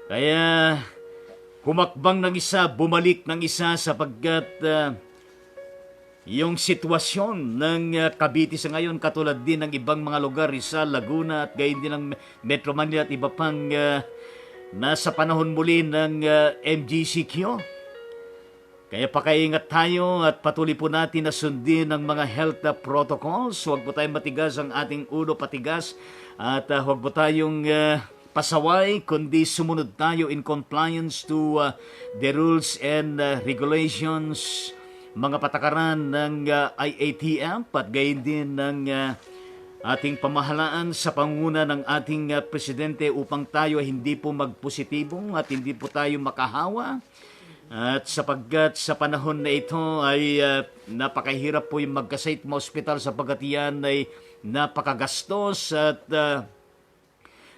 Kaya humakbang ng isa, bumalik ng isa sapagkat yung sitwasyon ng Cavite sa ngayon katulad din ng ibang mga lugar, Rizal, Laguna at gayon din ng Metro Manila at iba pang nasa panahon muli ng MGCQ. Kaya pakaingat tayo at patuloy po natin na sundin ang mga health protocols. Huwag po tayong matigas ang ating ulo patigas at huwag po tayong pasaway, kundi sumunod tayo in compliance to the rules and regulations, mga patakaran ng IATF at gayon din ng ating pamahalaan sa panguna ng ating presidente upang tayo hindi po magpositibo at hindi po tayo makahawa. At sapagkat sa panahon na ito ay napakahirap po yung magkasait sa ospital sapagkat yan ay napakagastos at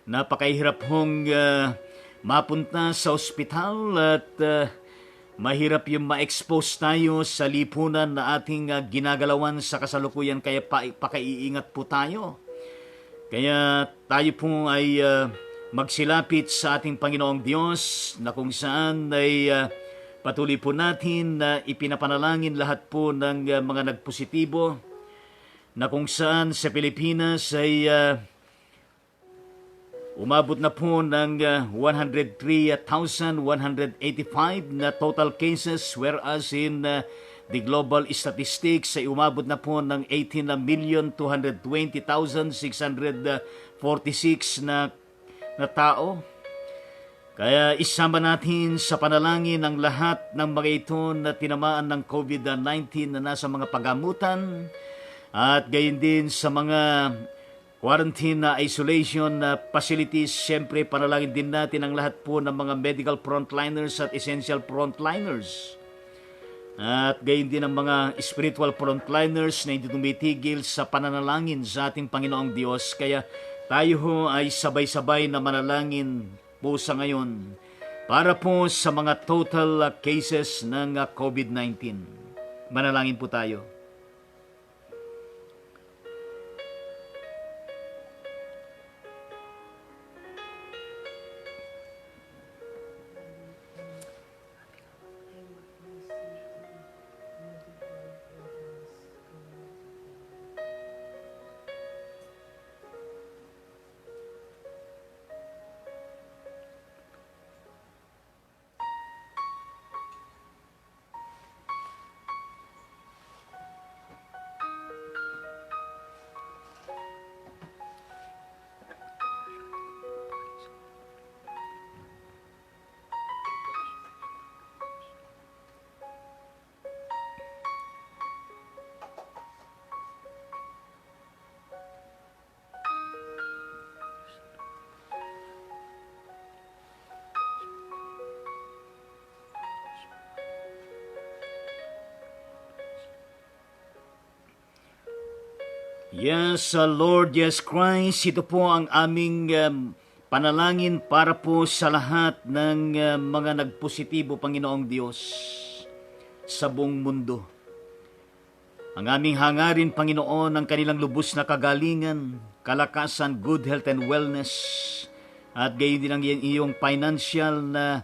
napakahirap hong mapunta sa ospital at mahirap yung ma-expose tayo sa lipunan na ating ginagalawan sa kasalukuyan kaya pakaiingat po tayo. Kaya tayo po ay magsilapit sa ating Panginoong Diyos na kung saan ay patuloy po natin na ipinapanalangin lahat po ng mga nagpositibo na kung saan sa Pilipinas ay umabot na po ng 103,185 na total cases whereas in the global statistics ay umabot na po ng 18,220,646 na tao. Kaya isama natin sa panalangin ang lahat ng mga ito na tinamaan ng COVID-19 na nasa mga pagamutan at gayon din sa mga quarantine na isolation facilities. Siyempre, panalangin din natin ang lahat po ng mga medical frontliners at essential frontliners. At gayon din ang mga spiritual frontliners na hindi tumitigil sa pananalangin sa ating Panginoong Diyos. Kaya tayo ho ay sabay-sabay na manalangin po sa ngayon para po sa mga total cases ng COVID-19. Manalangin po tayo. Yes, Lord Jesus Christ, ito po ang aming panalangin para po sa lahat ng mga nagpositibo, Panginoong Diyos, sa buong mundo. Ang aming hangarin, Panginoon, ang kanilang lubos na kagalingan, kalakasan, good health and wellness, at gayon din ang iyong financial na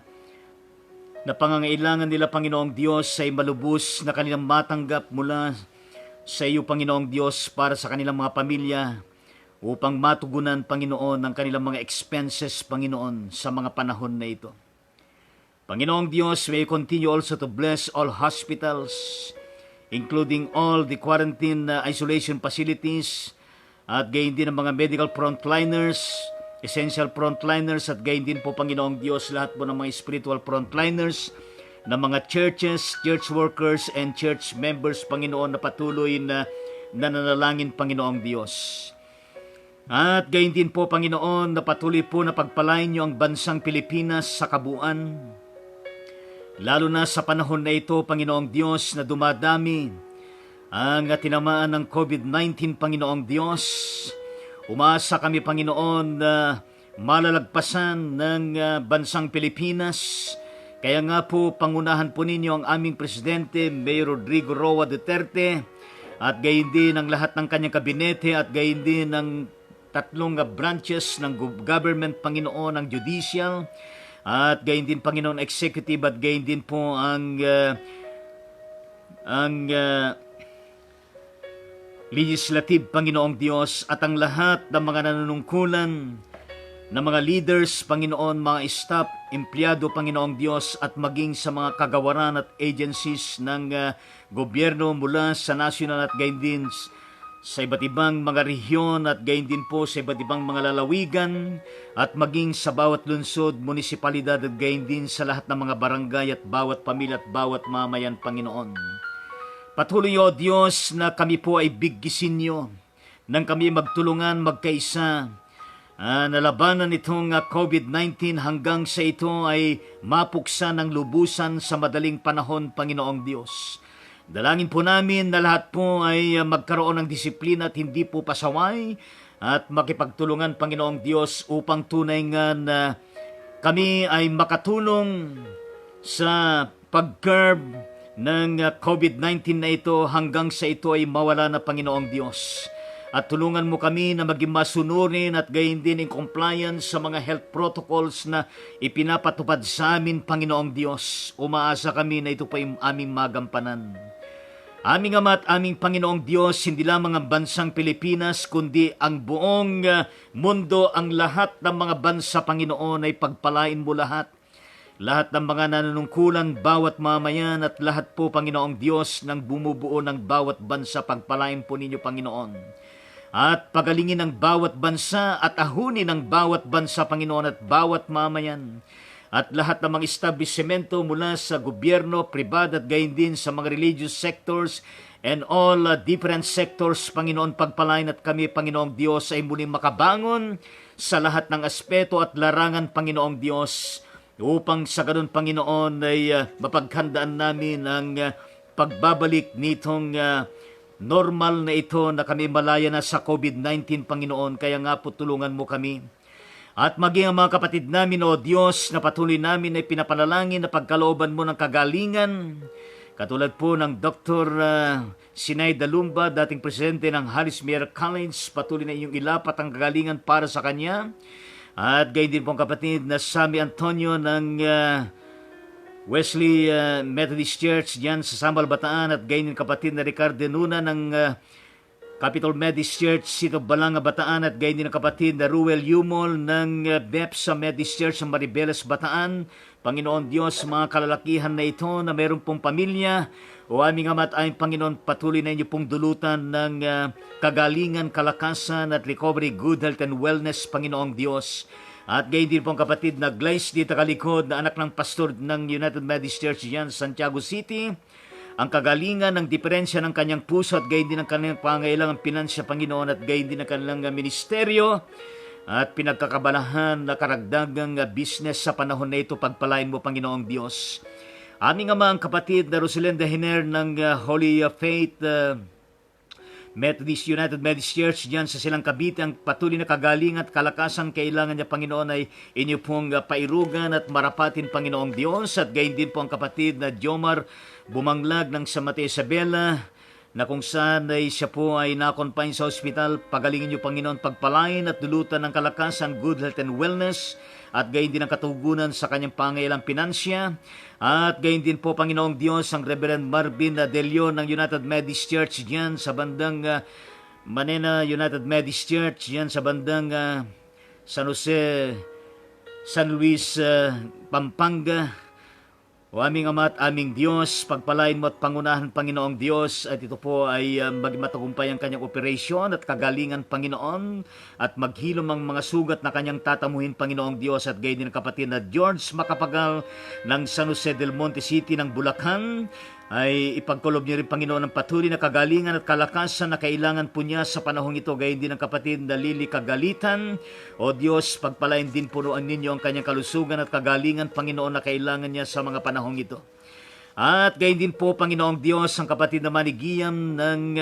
pangangailangan nila, Panginoong Diyos, ay malubos na kanilang matanggap mula sa iyo, Panginoong Diyos, para sa kanilang mga pamilya upang matugunan, Panginoon, ang kanilang mga expenses, Panginoon, sa mga panahon na ito. Panginoong Diyos, may continue also to bless all hospitals, including all the quarantine isolation facilities, at gayon din ang mga medical frontliners, essential frontliners, at gayon din po, Panginoong Diyos, lahat po ng mga spiritual frontliners, ng mga churches, church workers, and church members, Panginoon, na patuloy na nananalangin, Panginoong Diyos. At gayon din po, Panginoon, na patuloy po na pagpalain niyo ang bansang Pilipinas sa kabuuan. Lalo na sa panahon na ito, Panginoong Diyos, na dumadami ang tinamaan ng COVID-19, Panginoong Diyos. Umasa kami, Panginoon, na malalagpasan ng bansang Pilipinas Kaya nga po, pangunahan po ninyo ang aming Presidente, Mayor Rodrigo Roa Duterte, at gayon din ang lahat ng kanyang kabinete, at gayon din ng tatlong branches ng government, Panginoon, ang judicial, at gayon din, Panginoon, executive, at gayon din po ang legislative, Panginoong Diyos, at ang lahat ng mga nanunungkulan na mga leaders, Panginoon, mga staff, empleyado, Panginoong Diyos, at maging sa mga kagawaran at agencies ng gobyerno mula sa national at gayon din sa iba't ibang mga rehiyon at gayon din po sa iba't ibang mga lalawigan at maging sa bawat lungsod, munisipalidad at gayon din sa lahat ng mga barangay at bawat pamilya at bawat mamayan, Panginoon. Patuloy, O Diyos, na kami po ay biggisin niyo nang kami magtulungan, magkaisa, nalabanan itong COVID-19 hanggang sa ito ay mapuksa ng lubusan sa madaling panahon, Panginoong Diyos. Dalangin po namin na lahat po ay magkaroon ng disiplina at hindi po pasaway at makipagtulungan, Panginoong Diyos, upang tunay nga na kami ay makatulong sa pag-curb ng COVID-19 na ito hanggang sa ito ay mawala na, Panginoong Diyos. At tulungan mo kami na maging masunurin at gayon din in compliance sa mga health protocols na ipinapatupad sa amin, Panginoong Diyos. Umaasa kami na ito pa yung aming magampanan. Aming Ama at aming Panginoong Diyos, hindi lamang ang bansang Pilipinas, kundi ang buong mundo, ang lahat ng mga bansa, Panginoon, ay pagpalain mo lahat. Lahat ng mga nanunungkulan, bawat mamayan at lahat po, Panginoong Diyos, ng bumubuo ng bawat bansa, pagpalain po ninyo, Panginoon. At pagalingin ang bawat bansa at ahunin ang bawat bansa, Panginoon, at bawat mamayan. At lahat ng mga establishmento mula sa gobyerno, pribado at gayon din sa mga religious sectors and all different sectors, Panginoon, pagpalain at kami, Panginoong Diyos, ay muling makabangon sa lahat ng aspeto at larangan, Panginoong Diyos, upang sa ganun, Panginoon, ay mapaghandaan namin ang pagbabalik nitong normal na ito na kami malaya na sa COVID-19, Panginoon. Kaya nga po, tulungan mo kami. At maging ang mga kapatid namin, O Diyos, na patuloy namin ay pinapanalangin na pagkalooban mo ng kagalingan. Katulad po ng Dr. Sinay Dalumba, dating presidente ng Harris Meyer College, patuloy na inyong ilapat ang kagalingan para sa kanya. At gayon din pong kapatid na Sammy Antonio ng Wesley Methodist Church diyan sa Sambal, Bataan, at gayon din kapatid na Ricardo Nuna ng Capitol Methodist Church, Sito Balanga, Bataan, at gayon din ang kapatid na Ruel Yumol ng BEPSA Methodist Church sa Maribeles, Bataan. Panginoon Diyos, mga kalalakihan na ito na mayroon pong pamilya, o aming Ama at aming Panginoon, patuloy na inyo pong dulutan ng kagalingan, kalakasan at recovery, good health and wellness, Panginoong Diyos. At gayon din pong kapatid na Glace dito kalikod na anak ng pastor ng United Methodist Church diyan sa Santiago City. Ang kagalingan ng diferensya ng kanyang puso at gayon din ang kanyang pangailangang pinansya, Panginoon, at gayon din ang kanilang ministeryo at pinagkakabalahan na karagdagang business sa panahon na ito, pagpalain mo, Panginoong Diyos. Aming Ama, ang kapatid na Rosalinda Hiner ng Holy Faith Methodist United Methodist Church diyan sa Silang Cavite, ang patuloy na kagalingan at kalakasan kailangan niya, Panginoon, ay inyo pong pairugan at marapatin, Panginoong Diyos. At gayon din po ang kapatid na Jomar Bumanglag ng San Mateo Isabela, na kung saan ay siya po ay na-confine sa ospital. Pagalingin niyo, Panginoon, pagpalain at dulutan ng kalakasan, good health and wellness, at gayon din ang katugunan sa kanyang pangailang pinansya. At gayon din po, Panginoong Diyos, ang Reverend Marvin Delio ng United Methodist Church diyan sa bandang Manena United Methodist Church diyan sa bandang San Jose, San Luis, Pampanga. O aming Ama at aming Diyos, pagpalain mo at pangunahan, Panginoong Diyos, at ito po ay maging matagumpay ang kanyang operasyon at kagalingan, Panginoon, at maghilom ang mga sugat na kanyang tatamuhin, Panginoong Diyos. At gayon din ang kapatid na George Macapagal ng San Jose del Monte City ng Bulacan, ay ipagkulob niyo rin, Panginoon, ang patuloy na kagalingan at kalakasan na kailangan po niya sa panahong ito. Gayon din ang kapatid na Lily Kagalitan. O Diyos, pagpalain din punuan ninyo ang kanyang kalusugan at kagalingan, Panginoon, na kailangan niya sa mga panahong ito. At gayon din po, Panginoong Diyos, ang kapatid na Manigiyam ng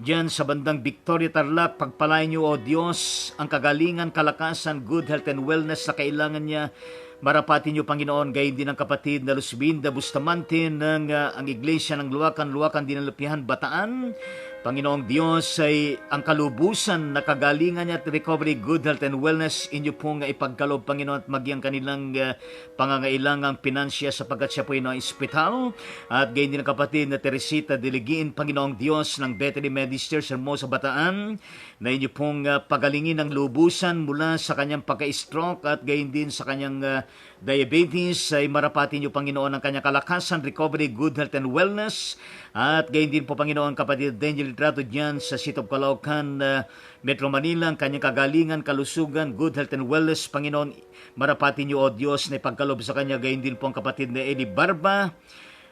diyan sa bandang Victoria, Tarlac, pagpalain niyo, O Diyos, ang kagalingan, kalakasan, good health and wellness na kailangan niya. Marapati niyo, Panginoon, gayon din ang kapatid na Luzbinda Bustamante ng ang Iglesia ng Luwakan Dinalapihan, Bataan. Panginoong Diyos, ay ang kalubusan na kagalingan niya at recovery, good health and wellness inyo pong ipagkalob, Panginoon, at magyang kanilang pangangailangang pinansya sapagkat siya po ay na-ospital. At gayon din ang kapatid na Teresita Diligiin, Panginoong Diyos ng Bethany Methodist Church Hermosa, Bataan, na inyo pong pagalingin ng lubusan mula sa kanyang pagka-stroke at gayon din sa kanyang diabetes. Ay marapati niyo, Panginoon, ang kanyang kalakasan, recovery, good health and wellness. At gayon din po, Panginoon, kapatid Daniel Litrato dyan sa City of Caloocan, Metro Manila, ang kanyang kagalingan, kalusugan, good health and wellness, Panginoon, marapati niyo, O Diyos, na ipagkalob sa kanya. Gayon din po ang kapatid na Eli Barba,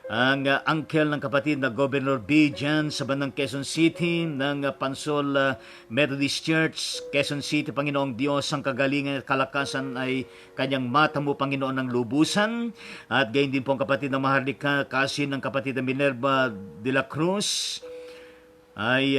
ang uncle ng kapatid na Governor B dyan sa bandang Quezon City ng Pansol Methodist Church, Quezon City. Panginoong Diyos, ang kagalingan at kalakasan ay kanyang mata mo, Panginoon, ng lubusan. At gayon din po ang kapatid na Maharlika, kasin ng kapatid na Minerva de la Cruz, ay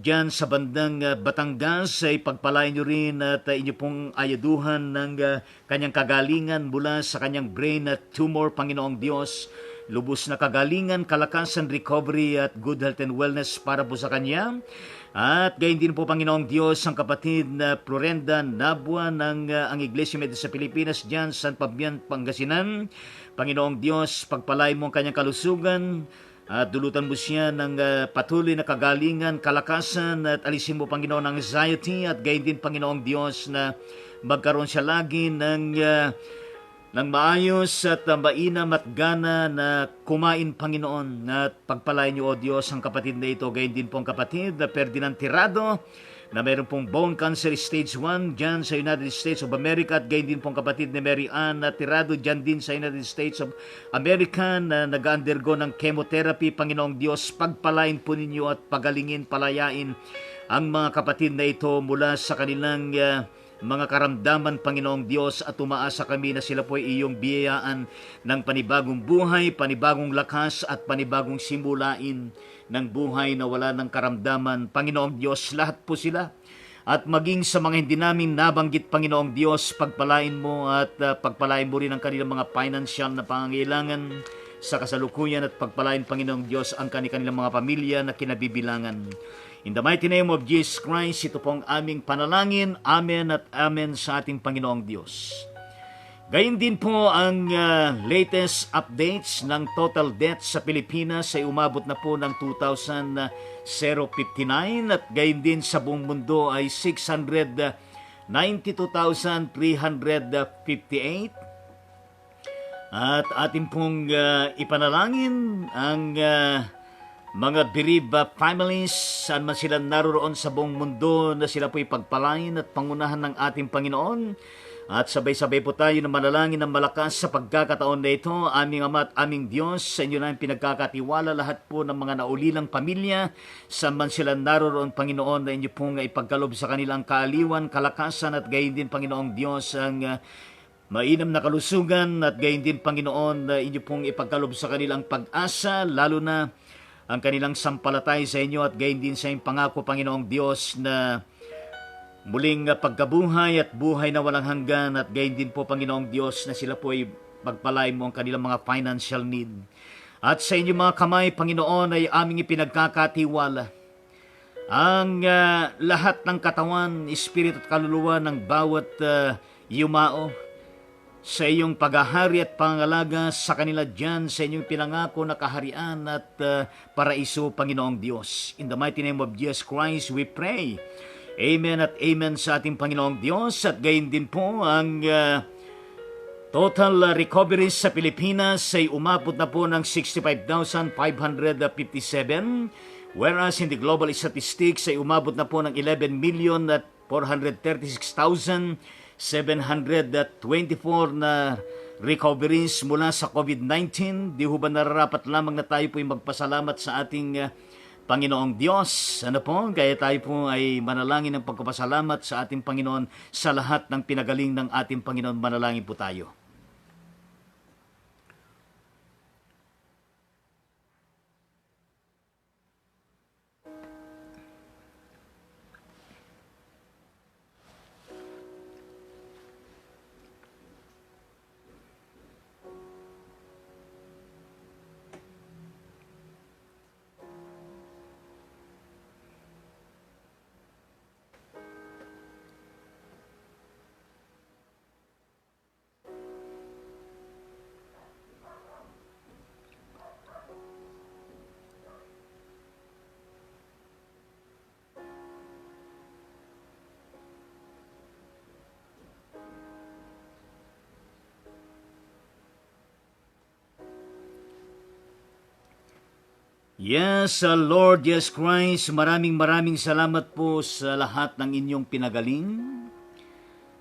dyan sa bandang Batangas, ay pagpalain nyo rin at inyo pong ayaduhan ng kanyang kagalingan mula sa kanyang brain at tumor, Panginoong Diyos. Lubos na kagalingan, kalakasan, recovery at good health and wellness para po sa kanya. At gayon din po, Panginoong Diyos, ang kapatid na Florenda Nabua ng ang Iglesia Methodist sa Pilipinas dyan, San Fabian, Pangasinan. Panginoong Diyos, pagpalain mo ang kanyang kalusugan at dulutan mo siya ng patuloy na kagalingan, kalakasan at alisin mo, Panginoon, ang anxiety. At gayon din, Panginoong Diyos, na magkaroon siya lagi ng maayos at mainam at gana na kumain, Panginoon. At pagpalain niyo, O Diyos, ang kapatid na ito. Gayon din po ang kapatid na Ferdinand Tirado, na mayroon pong bone cancer stage 1 dyan sa United States of America. At gayon din po ang kapatid na Mary Ann Tirado dyan din sa United States of America, na nag-undergo ng chemotherapy. Panginoong Diyos, pagpalain po ninyo at pagalingin, palayain ang mga kapatid na ito mula sa kanilang mga karamdaman, Panginoong Diyos, at umaasa kami na sila po ay iyong biyayaan ng panibagong buhay, panibagong lakas at panibagong simulain ng buhay na wala ng karamdaman. Panginoong Diyos, lahat po sila. At maging sa mga hindi namin nabanggit, Panginoong Diyos, pagpalain mo at pagpalain mo rin ang kanilang mga financial na pangangailangan sa kasalukuyan at pagpalain, Panginoong Diyos, ang kanilang mga pamilya na kinabibilangan. In the mighty name of Jesus Christ, ito pong aming panalangin. Amen at amen sa ating Panginoong Diyos. Gayun din po ang latest updates ng total death sa Pilipinas ay umabot na po ng 2,059 at gayun din sa buong mundo ay 692,358. At ating pong ipanalangin ang mga bereaved families, saan man sila naroroon sa buong mundo, na sila po'y pagpalain at pangunahan ng ating Panginoon. At sabay-sabay po tayo na manalangin ng malakas sa pagkakataon na ito. Aming Ama at aming Diyos, sa inyo na pinagkakatiwala lahat po ng mga naulilang pamilya, saan man sila naroroon, Panginoon, na inyo pong ipagkalob sa kanilang kaaliwan, kalakasan, at gayon din, Panginoong Diyos, ang mainam na kalusugan, at gayon din, Panginoon, na inyo pong ipagkalob sa kanilang pag-asa, lalo na ang kanilang sampalatay sa inyo, at gayon din sa inyong pangako, Panginoong Diyos, na muling pagkabuhay at buhay na walang hanggan. At gayon din po, Panginoong Diyos, na sila po ay pagpalain mo ang kanilang mga financial need. At sa inyong mga kamay, Panginoon, ay aming ipinagkakatiwala ang lahat ng katawan, espiritu at kaluluwa ng bawat yumao sa iyong paghahari at pangalaga sa kanila dyan sa inyong pinangako na kaharian at paraiso, Panginoong Diyos. In the mighty name of Jesus Christ, we pray. Amen at amen sa ating Panginoong Diyos. At gayon din po ang total recoveries sa Pilipinas ay umabot na po ng 65,557, whereas in the global statistics ay umabot na po ng 11,436,724 na recoveries mula sa COVID-19. Di ho ba nararapat lamang na tayo po ay magpasalamat sa ating Panginoong Diyos? Ano po? Kaya tayo po ay manalangin ng pagpapasalamat sa ating Panginoon sa lahat ng pinagaling ng ating Panginoon. Manalangin po tayo. Yes, Lord Jesus Christ, maraming salamat po sa lahat ng inyong pinagaling.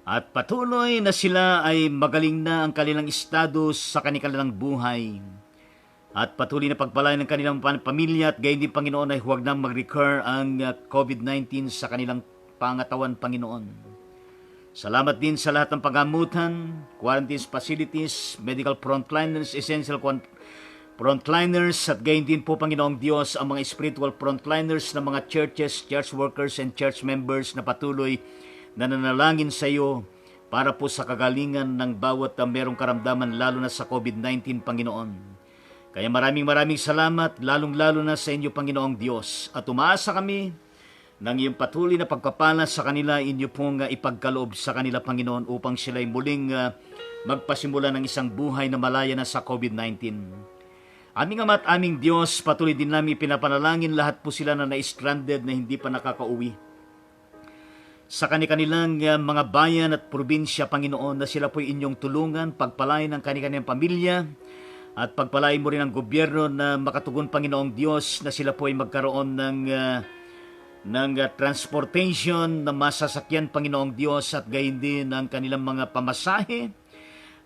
At patuloy na sila ay magaling na ang kanilang estado sa kanilang buhay. At patuloy na pagpalain ng kanilang pamilya at gayon din Panginoon ay huwag na mag-recur ang COVID-19 sa kanilang pangatawan, Panginoon. Salamat din sa lahat ng pagamutan, quarantine facilities, medical frontliners, essential frontliners at gayon din po Panginoong Diyos ang mga spiritual frontliners ng mga churches, church workers and church members na patuloy na nanalangin sa iyo para po sa kagalingan ng bawat merong karamdaman lalo na sa COVID-19 Panginoon. Kaya maraming salamat lalong-lalo na sa inyo Panginoong Diyos at umaasa kami ng iyong patuloy na pagpapala sa kanila inyo pong ipagkaloob sa kanila Panginoon upang sila'y muling magpasimula ng isang buhay na malaya na sa COVID-19. Aming Ama at aming Diyos, patuloy din namin pinapanalangin lahat po sila na na-stranded na hindi pa nakakauwi sa kanilang mga bayan at probinsya, Panginoon, na sila po'y inyong tulungan, pagpalain ang kanilang pamilya, at pagpalain mo rin ang gobyerno na makatugon, Panginoong Diyos, na sila po'y magkaroon ng transportation na masasakyan, Panginoong Diyos, at gayon din ang kanilang mga pamasahe,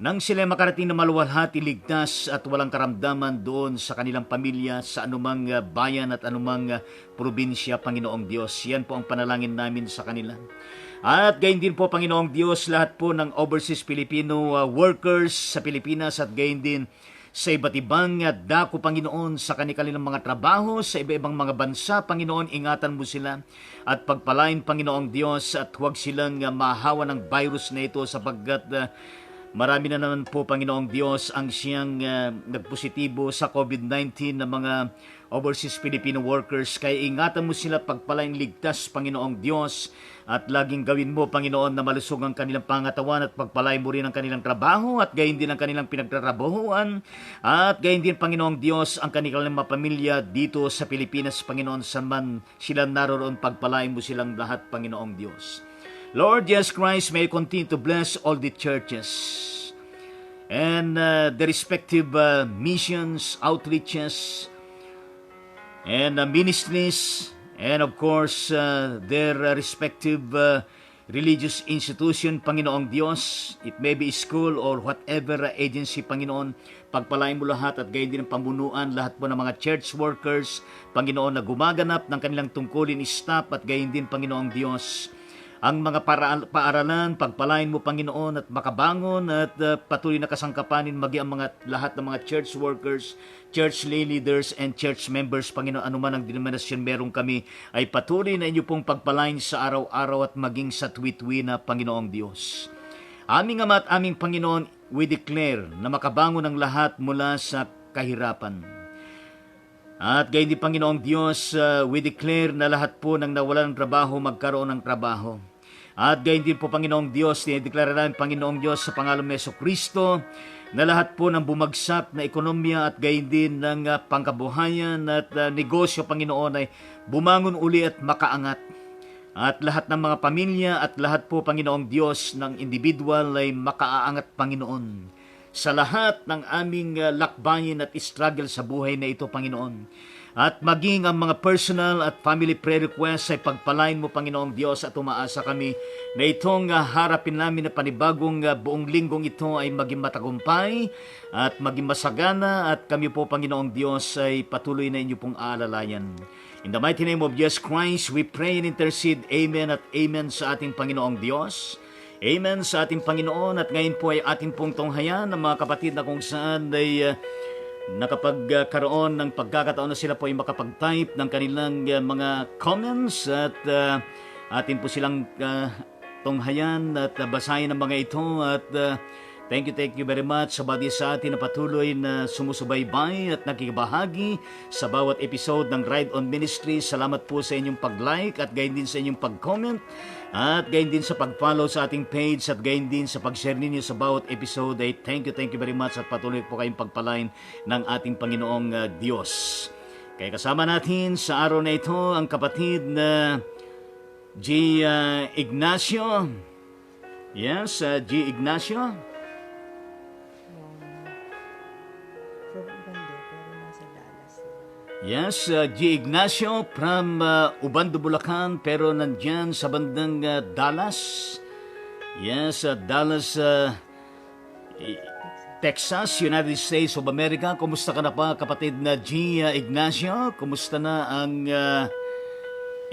nang sila makarating na maluwalhati, ligtas at walang karamdaman doon sa kanilang pamilya, sa anumang bayan at anumang probinsya, Panginoong Diyos. Yan po ang panalangin namin sa kanila. At gayon din po, Panginoong Diyos, lahat po ng overseas Filipino workers sa Pilipinas at gayon din sa iba't ibang dako, Panginoon, sa kanilang mga trabaho, sa iba-ibang mga bansa, Panginoon, ingatan mo sila at pagpalain, Panginoong Diyos, at huwag silang mahawa ng virus na ito sapagkat marami na naman po, Panginoong Diyos, ang siyang nagpositibo sa COVID-19 na mga overseas Filipino workers. Kaya ingatan mo sila, pagpalain ligtas, Panginoong Diyos, at laging gawin mo, Panginoon, na malusog ang kanilang pangatawan at pagpalain mo rin ang kanilang trabaho at gayon din ang kanilang pinagtratrabahuan at gayon din, Panginoong Diyos, ang kanilang mga pamilya dito sa Pilipinas, Panginoon, saan man sila naroon, pagpalain mo silang lahat, Panginoong Diyos. Lord Jesus Christ, may you continue to bless all the churches and the respective missions, outreaches, and ministries, and of course, their respective religious institution, Panginoong Diyos. It may be school or whatever agency, Panginoon. Pagpalain mo lahat at gayon din ang pamunuan, lahat po ng mga church workers, Panginoon, na gumaganap ng kanilang tungkulin, staff, at gayon din, Panginoong Diyos, ang mga paaralan, pagpalain mo, Panginoon, at makabangon at patuloy na kasangkapanin magi ang mga lahat ng mga church workers, church lay leaders, and church members, Panginoon, anuman ang denominasyon meron kami, ay patuloy na inyo pong pagpalain sa araw-araw at maging sa tuwi-tuwi na, Panginoong Diyos. Aming Ama at aming Panginoon, we declare na makabangon ang lahat mula sa kahirapan. At gayon din, Panginoong Diyos, we declare na lahat po ng nawalan ng trabaho, magkaroon ng trabaho. At gayon din po, Panginoong Diyos, dinideklara namin, Panginoong Diyos, sa pangalan ng Jesucristo, na lahat po ng bumagsak na ekonomiya at gayon din ng pangkabuhayan at negosyo, Panginoon, ay bumangon uli at makaangat. At lahat ng mga pamilya at lahat po, Panginoong Diyos, ng individual ay makaaangat, Panginoon, sa lahat ng aming lakbayin at struggle sa buhay na ito, Panginoon. At maging ang mga personal at family prayer requests ay pagpalain mo, Panginoong Diyos, at umaasa kami na itong harapin namin na panibagong buong linggong ito ay maging matagumpay at maging masagana at kami po, Panginoong Diyos, ay patuloy na inyo pong aalalayan. In the mighty name of Jesus Christ, we pray and intercede. Amen at amen sa ating Panginoong Diyos. Amen sa ating Panginoon. At ngayon po ay ating pong tunghayan ng mga kapatid na kung saan ay nakapagkaroon ng pagkakataon na sila po ay makapag-type ng kanilang mga comments at atin po silang tunghayan at basahin ang mga ito at thank you very much sa bawat isa atin na patuloy na sumusubaybay at nakikibahagi sa bawat episode ng Ride on Ministry. Salamat po sa inyong pag-like at gayon din sa inyong pag-comment at gayon din sa pag-follow sa ating page at gayon din sa pag-share ninyo sa bawat episode. Ay thank you very much at patuloy po kayong pagpalain ng ating Panginoong Diyos. Kaya kasama natin sa araw na ito ang kapatid na G. Ignacio. Yes, G. Ignacio. From Bando, pero nasa Dallas. Yes, G. Ignacio from Ubando, Bulacan, pero nandyan sa bandang Dallas. Yes, Dallas, Texas, United States of America. Kumusta ka na pa, kapatid na G. Ignacio? Kumusta na ang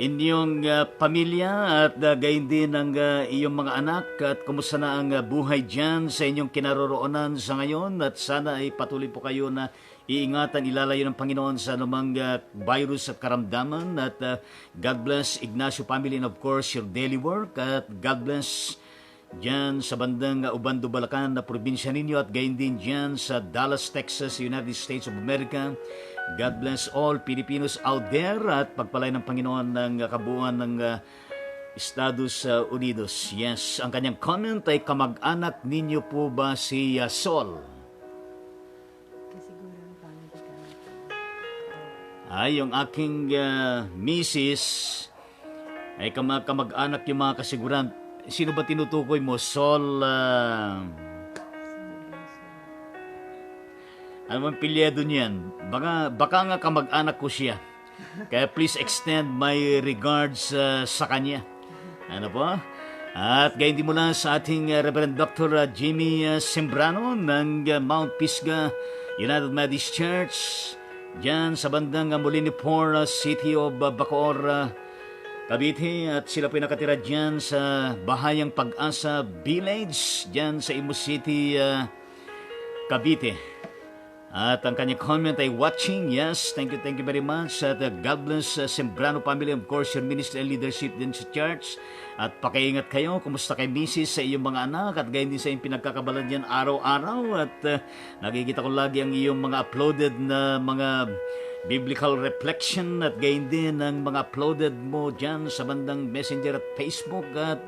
inyong pamilya at gayon din ang iyong mga anak? At kumusta na ang buhay dyan sa inyong kinaroroonan sa ngayon? At sana ay patuloy po kayo na iingatan, ilalayo ng Panginoon sa anumang virus at karamdaman. At God bless Ignacio family and of course your daily work. At God bless dyan sa bandang Ubando, Bulacan na probinsya ninyo at gayon din dyan sa Dallas, Texas, United States of America. God bless all Filipinos out there at pagpalay ng Panginoon ng kabuuan ng Estados Unidos. Yes, ang kanyang comment ay kamag-anak ninyo po ba si Sol? Ay, yung aking misis ay kamag-anak yung mga kasiguran. Sino ba tinutukoy mo? Sol, ano ang pilyedo niyan? Baka nga kamag-anak ko siya. Kaya please extend my regards sa kanya. Ano po? At gayon din mula sa ating Reverend Dr. Jimmy Sembrano ng Mount Pisgah United Methodist Church diyan sa bandang Molinipor, City of Bacoor, Cavite. At sila po nakatira diyan sa Bahayang Pag-asa Village diyan sa Imus City, Cavite. At ang kanyang comment ay watching. Yes, thank you very much. At God bless Sembrano family, of course, your ministry and leadership din sa church. At pakiingat kayo, kumusta kay Mrs. sa iyong mga anak at gayon din sa iyong pinagkakabalan diyan araw-araw. At nakikita ko lagi ang iyong mga uploaded na mga biblical reflection at gayon din ang mga uploaded mo dyan sa bandang Messenger at Facebook. At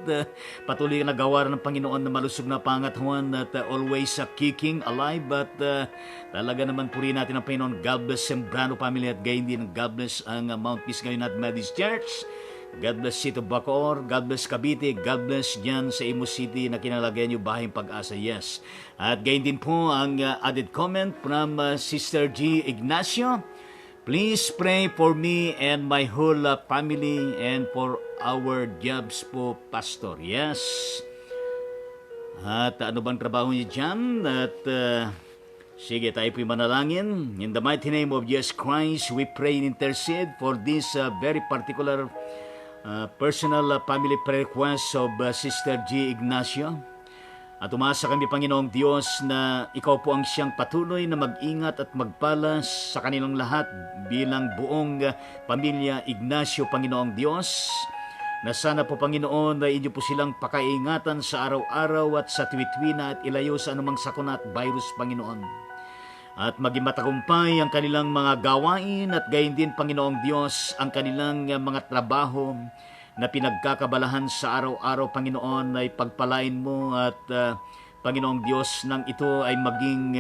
patuloy na gawa ng Panginoon na malusog na pangathuan at always kicking alive. At talaga naman purihin natin ang Panginoon. God bless Sembrano family at gayon din God bless ang Mount Pisgah United Methodist Church. God bless City of Bacoor, God bless Cavite, God bless dyan sa Imus City na kinalagyan nyo Bahayang Pag-asa. Yes. At gayon din po ang added comment from Sister G. Ignacio. Please pray for me and my whole family and for our jobs po, Pastor. Yes. At ano bang trabaho niyo dyan? At sige, tayo po'y manalangin. In the mighty name of Jesus Christ, we pray and intercede for this very particular personal family prayer request of Sister G. Ignacio. At umasa kami, Panginoong Diyos, na Ikaw po ang siyang patuloy na mag-ingat at magpalas sa kanilang lahat bilang buong pamilya Ignacio, Panginoong Diyos. Na sana po, Panginoon, na inyo po silang pakaingatan sa araw-araw at sa tuwi-tuwi at ilayo sa anumang sakuna at virus, Panginoon. At maging matagumpay ang kanilang mga gawain at gayon din, Panginoong Diyos, ang kanilang mga trabaho na pinagkakabalahan sa araw-araw, Panginoon, ay pagpalain mo at Panginoong Diyos, nang ito ay maging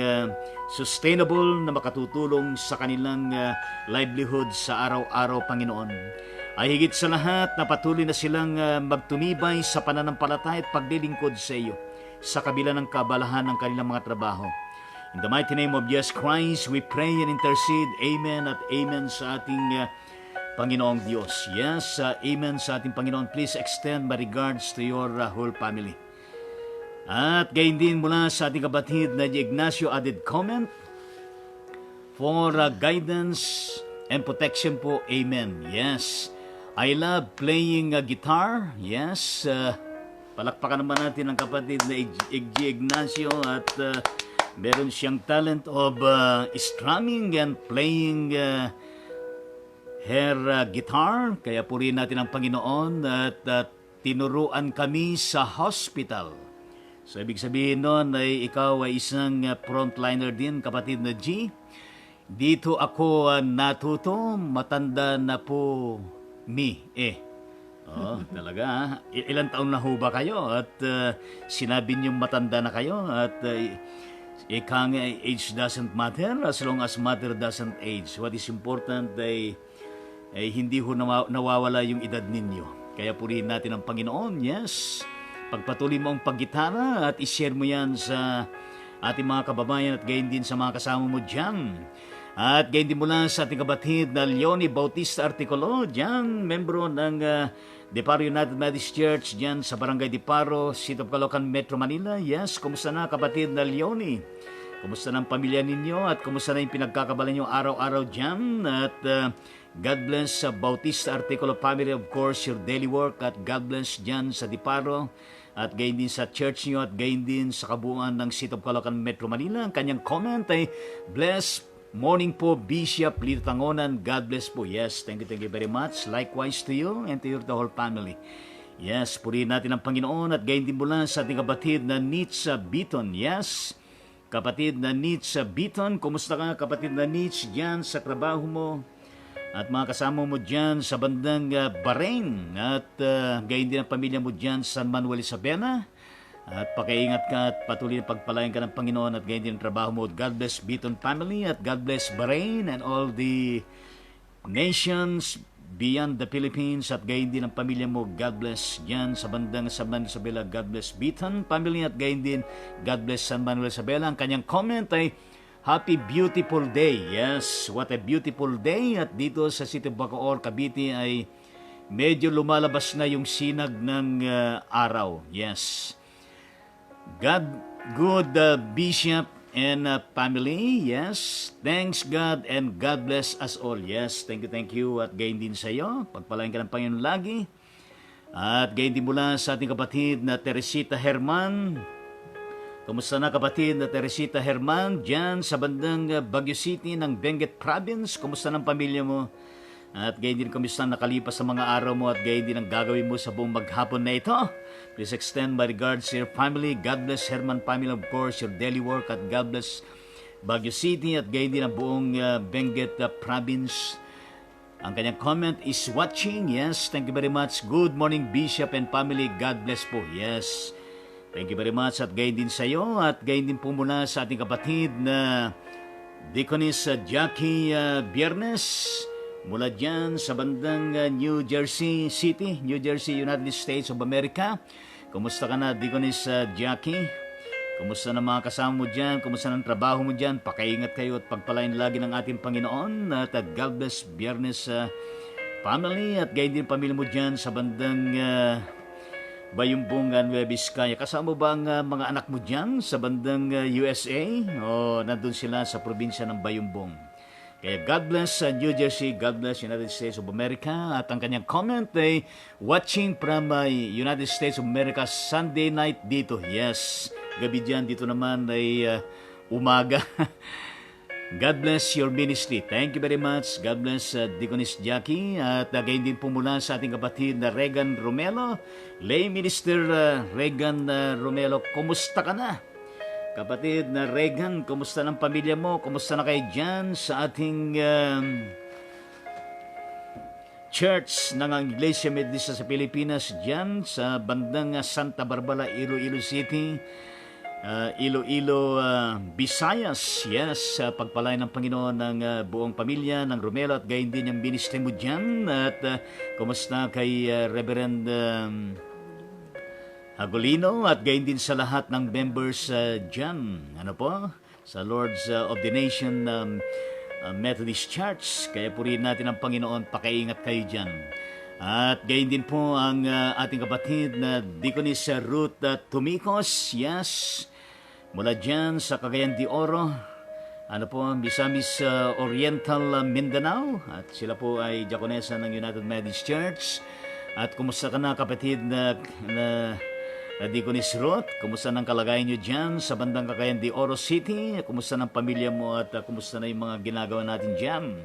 sustainable na makatutulong sa kanilang livelihood sa araw-araw, Panginoon. Ay higit sa lahat na patuloy na silang magtumibay sa pananampalataya at paglilingkod sa iyo sa kabila ng kabalahan ng kanilang mga trabaho. In the mighty name of Jesus Christ, we pray and intercede. Amen at amen sa ating Panginoong Diyos. Yes, amen sa ating Panginoon. Please extend my regards to your whole family. At gayon din mula sa ating kapatid na Ignacio added comment for guidance and protection po. Amen. Yes. I love playing guitar. Yes. Palakpakan naman natin ang kapatid na Ignacio at meron siyang talent of strumming and playing her guitar. Kaya purihin natin ang Panginoon at tinuruan kami sa hospital. So ibig sabihin nun ay ikaw ay isang frontliner din, kapatid na G. Dito ako natuto, matanda na po talaga. Ilang taon na ho ba kayo? At sinabi niyong matanda na kayo at ikang age doesn't matter as long as matter doesn't age. What is important ay hindi ho nawawala yung edad ninyo. Kaya purihin natin ang Panginoon. Yes. Pagpatuloy mo ang paggitara at ishare mo yan sa ating mga kababayan at gayon din sa mga kasama mo dyan. At gayon din mula sa ating kapatid na Leonie Bautista Articulo, dyan, membro ng Diparo United Methodist Church, dyan sa Barangay Diparo, City of Caloocan, Metro Manila. Yes, kumusta na kapatid na Leonie? Kumusta na ang pamilya ninyo at kumusta na yung pinagkakabalan nyo araw-araw dyan? At God bless sa Bautista Articulo family, of course, your daily work. At God bless dyan sa Diparo. At gayon din sa church nyo at gayon din sa kabuuan ng City of Caloocan, Metro Manila. Ang kanyang comment ay, bless morning po, Bishop Lito Tangonan. God bless po. Yes, thank you very much. Likewise to you and to the whole family. Yes, purihin natin ang Panginoon at gayon din mula sa ating kapatid na Nitsa Biton. Yes, kapatid na Nitsa Biton. Kumusta ka kapatid na Nitsa dyan sa trabaho mo? At mga kasama mo dyan sa bandang Bahrain. At gayon din ang pamilya mo dyan sa San Manuel Isabela. At pakiingat ka at patuloy na pagpalain ka ng Panginoon at gayon din ang trabaho mo. God bless Beaton family at God bless Bahrain and all the nations beyond the Philippines at gayon din ang pamilya mo. God bless dyan sa bandang San Manuel Isabela. God bless Beaton family at gayon din God bless San Manuel Isabela. Ang kanyang comment ay, Happy beautiful day. Yes, what a beautiful day. At dito sa City of Bacoor, Cavite ay medyo lumalabas na yung sinag ng araw. Yes. God, good Bishop and family. Yes. Thanks God and God bless us all. Yes. Thank you. At gayon din sa iyo. Pagpalain ka ng Panginoon lagi. At gayon din mula sa ating kapatid na Teresita Herman. Kumusta na kapatid na Teresita Herman dyan sa bandang Baguio City ng Benguet Province? Kumusta ng pamilya mo? At gayon din kumusta nakalipas sa mga araw mo at gayon din ang gagawin mo sa buong maghapon na ito. Please extend my regards to your family. God bless Herman family, of course, your daily work. At God bless Baguio City at gayon din ang buong Benguet Province. Ang kanyang comment is watching. Yes, thank you very much. Good morning Bishop and family. God bless po. Yes. Thank you very much at gayon din sa iyo at gayon din po muna sa ating kapatid na Deaconess Jackie Biernes mula dyan sa bandang New Jersey City, New Jersey, United States of America. Kumusta ka na Deaconess Jackie? Kumusta na mga kasama mo dyan? Kumusta na ang trabaho mo dyan? Pakaingat kayo at pagpalain lagi ng ating Panginoon at God bless Biernes family at gayon din pamilya mo dyan sa bandang Bayumbong, Nueva Vizcaya. Kasama ba ang mga anak mo dyan sa bandang USA? O nandun sila sa probinsya ng Bayumbong? Kaya God bless New Jersey, God bless United States of America. At ang kanyang comment ay, watching from United States of America, Sunday night dito. Yes, gabi dyan, dito naman ay umaga. God bless your ministry. Thank you very much. God bless Deaconess Jackie. At gayon din po mula sa ating kapatid na Regan Romelo. Lay Minister Regan Romelo, kumusta ka na? Kapatid na Regan, kumusta ng pamilya mo? Kumusta na kayo dyan sa ating church ng Iglesia Metodista sa Pilipinas dyan sa bandang Santa Barbara, Iloilo City? Iloilo, Visayas. Yes, pagpalain ng Panginoon ng buong pamilya ng Romelo at gayon din yung ministry mo dyan. At kumusta kay Reverend Agolino at gayon din sa lahat ng members dyan. Ano po? Sa Lords of the Nation Methodist Church. Kaya purihin natin ang Panginoon, pakaingat kayo dyan. At gayon din po ang ating kapatid na Deaconess Ruth Tumicos. Yes, mula dyan sa Cagayan de Oro. Ano po, Misamis Oriental Mindanao. At sila po ay diakonesa ng United Methodist Church. At kumusta ka na kapatid na Deaconess Ruth? Kumusta ng kalagayan nyo dyan sa bandang Cagayan de Oro City? Kumusta ng pamilya mo at kumusta na yung mga ginagawa natin dyan?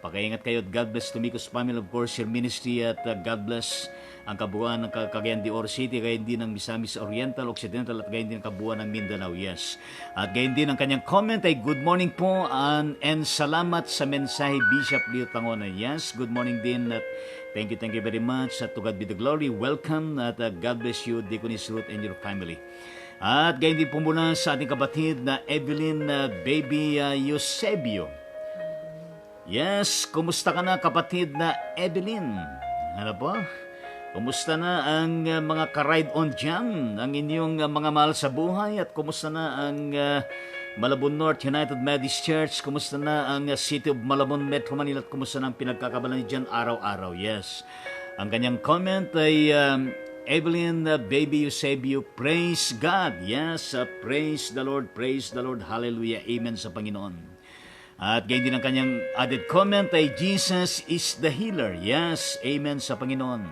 Pakaingat kayo at God bless Tumicos family, of course, your ministry at God bless ang kabuuan ng Cagayan de Oro City, gayon din ng Misamis Oriental, Occidental at gayon din ang kabuuan ng Mindanao. Yes. At gayon din ang kanyang comment ay good morning po and salamat sa mensahe Bishop Lito Tangonan. Yes, good morning din at thank you very much. At to God be the glory. Welcome at God bless you, Deaconess Ruth and your family. At gayon din po mula sa ating kapatid na Evelyn Baby Eusebio. Yes, kumusta ka na kapatid na Evelyn? Ano po? Kumusta na ang mga ka-ride on dyan? Ang inyong mga mahal sa buhay? At kumusta na ang Malabon North United Methodist Church. Kumusta na ang City of Malabon, Metro Manila, at kumusta na ang pinagkakabalan niyo dyan araw-araw? Yes. Ang kanyang comment ay Evelyn, baby, you save you. Praise God. Yes, praise the Lord, hallelujah, amen sa Panginoon. At gayon din ang kanyang added comment ay Jesus is the healer. Yes, amen sa Panginoon.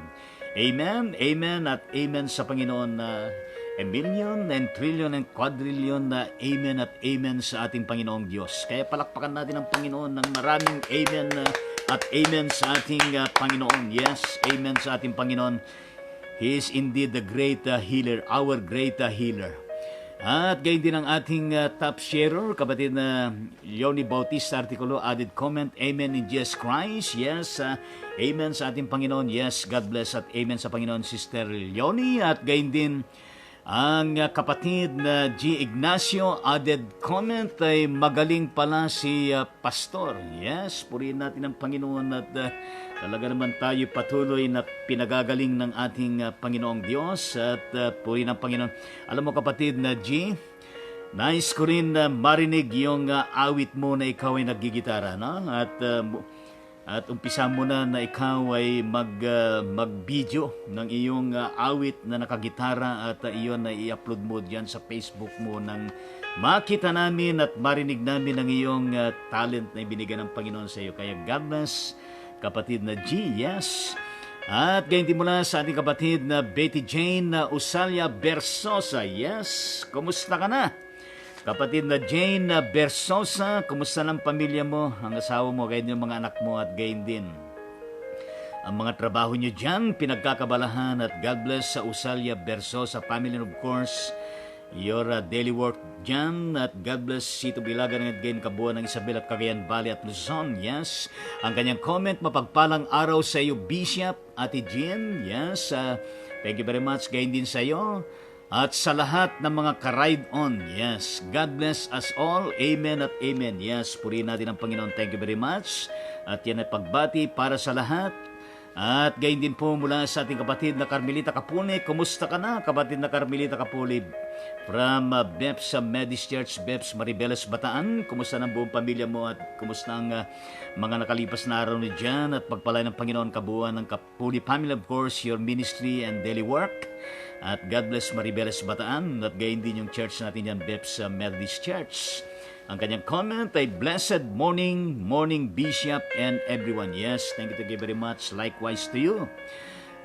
Amen, amen at amen sa Panginoon. A million and trillion and quadrillion na amen at amen sa ating Panginoong Diyos. Kaya palakpakan natin ang Panginoon ng maraming amen at amen sa ating Panginoon. Yes, amen sa ating Panginoon. He is indeed the great healer, our great healer. At gayon din ang ating top sharer, kapatid na Leonie Bautista Artikulo, added comment, amen in Jesus Christ. Yes, amen sa ating Panginoon. Yes, God bless at amen sa Panginoon, Sister Leonie. At gayon din ang kapatid na G. Ignacio, added comment ay magaling pala si Pastor. Yes, purihin natin ang Panginoon at talaga naman tayo patuloy na pinagagaling ng ating Panginoong Diyos at purihin ang Panginoon. Alam mo kapatid na G, nais ko rin marinig yung awit mo na ikaw ay naggigitara, no? At umpisa mo na ikaw ay mag-video ng iyong awit na nakagitara at iyon na i-upload mo diyan sa Facebook mo nang makita namin at marinig namin ang iyong talent na ibinigay ng Panginoon sa iyo. Kaya God bless, kapatid na G, yes. At gayon din mula sa ating kapatid na Betty Jane na Usalia Bersosa, yes. Kumusta ka na? Kapatid na Jane Bersosa, kumusta ng pamilya mo, ang asawa mo, gayon yung mga anak mo at gayon din ang mga trabaho nyo dyan, pinagkakabalahan at God bless sa Usalia Bersosa family and of course your daily work dyan at God bless Sito Bilagan at gayon kabuuan ng Isabel at Cagayan Valley at Luzon. Yes, ang kanyang comment, mapagpalang araw sa iyo Bishop Ate Jean. Yes, thank you very much, gayon din sa iyo at sa lahat ng mga ka-ride on. Yes, God bless us all. Amen at amen. Yes, purihin natin ang Panginoon. Thank you very much. At yan ay pagbati para sa lahat. At gayon din po mula sa ating kapatid na Carmelita Kapuli. Kumusta ka na, kapatid na Carmelita Kapuli? From Beps Methodist Church, Beps Maribeles, Bataan. Kumusta ng buong pamilya mo at kumusta ang mga nakalipas na araw ni dyan at pagpalay ng Panginoon kabuuan ng Kapuli family, of course, your ministry and daily work. At God bless Maribeles, Bataan. At gayon din yung church natin yan, Beps Methodist Church. Ang kanyang comment ay blessed morning, Bishop and everyone. Yes, thank you very much. Likewise to you.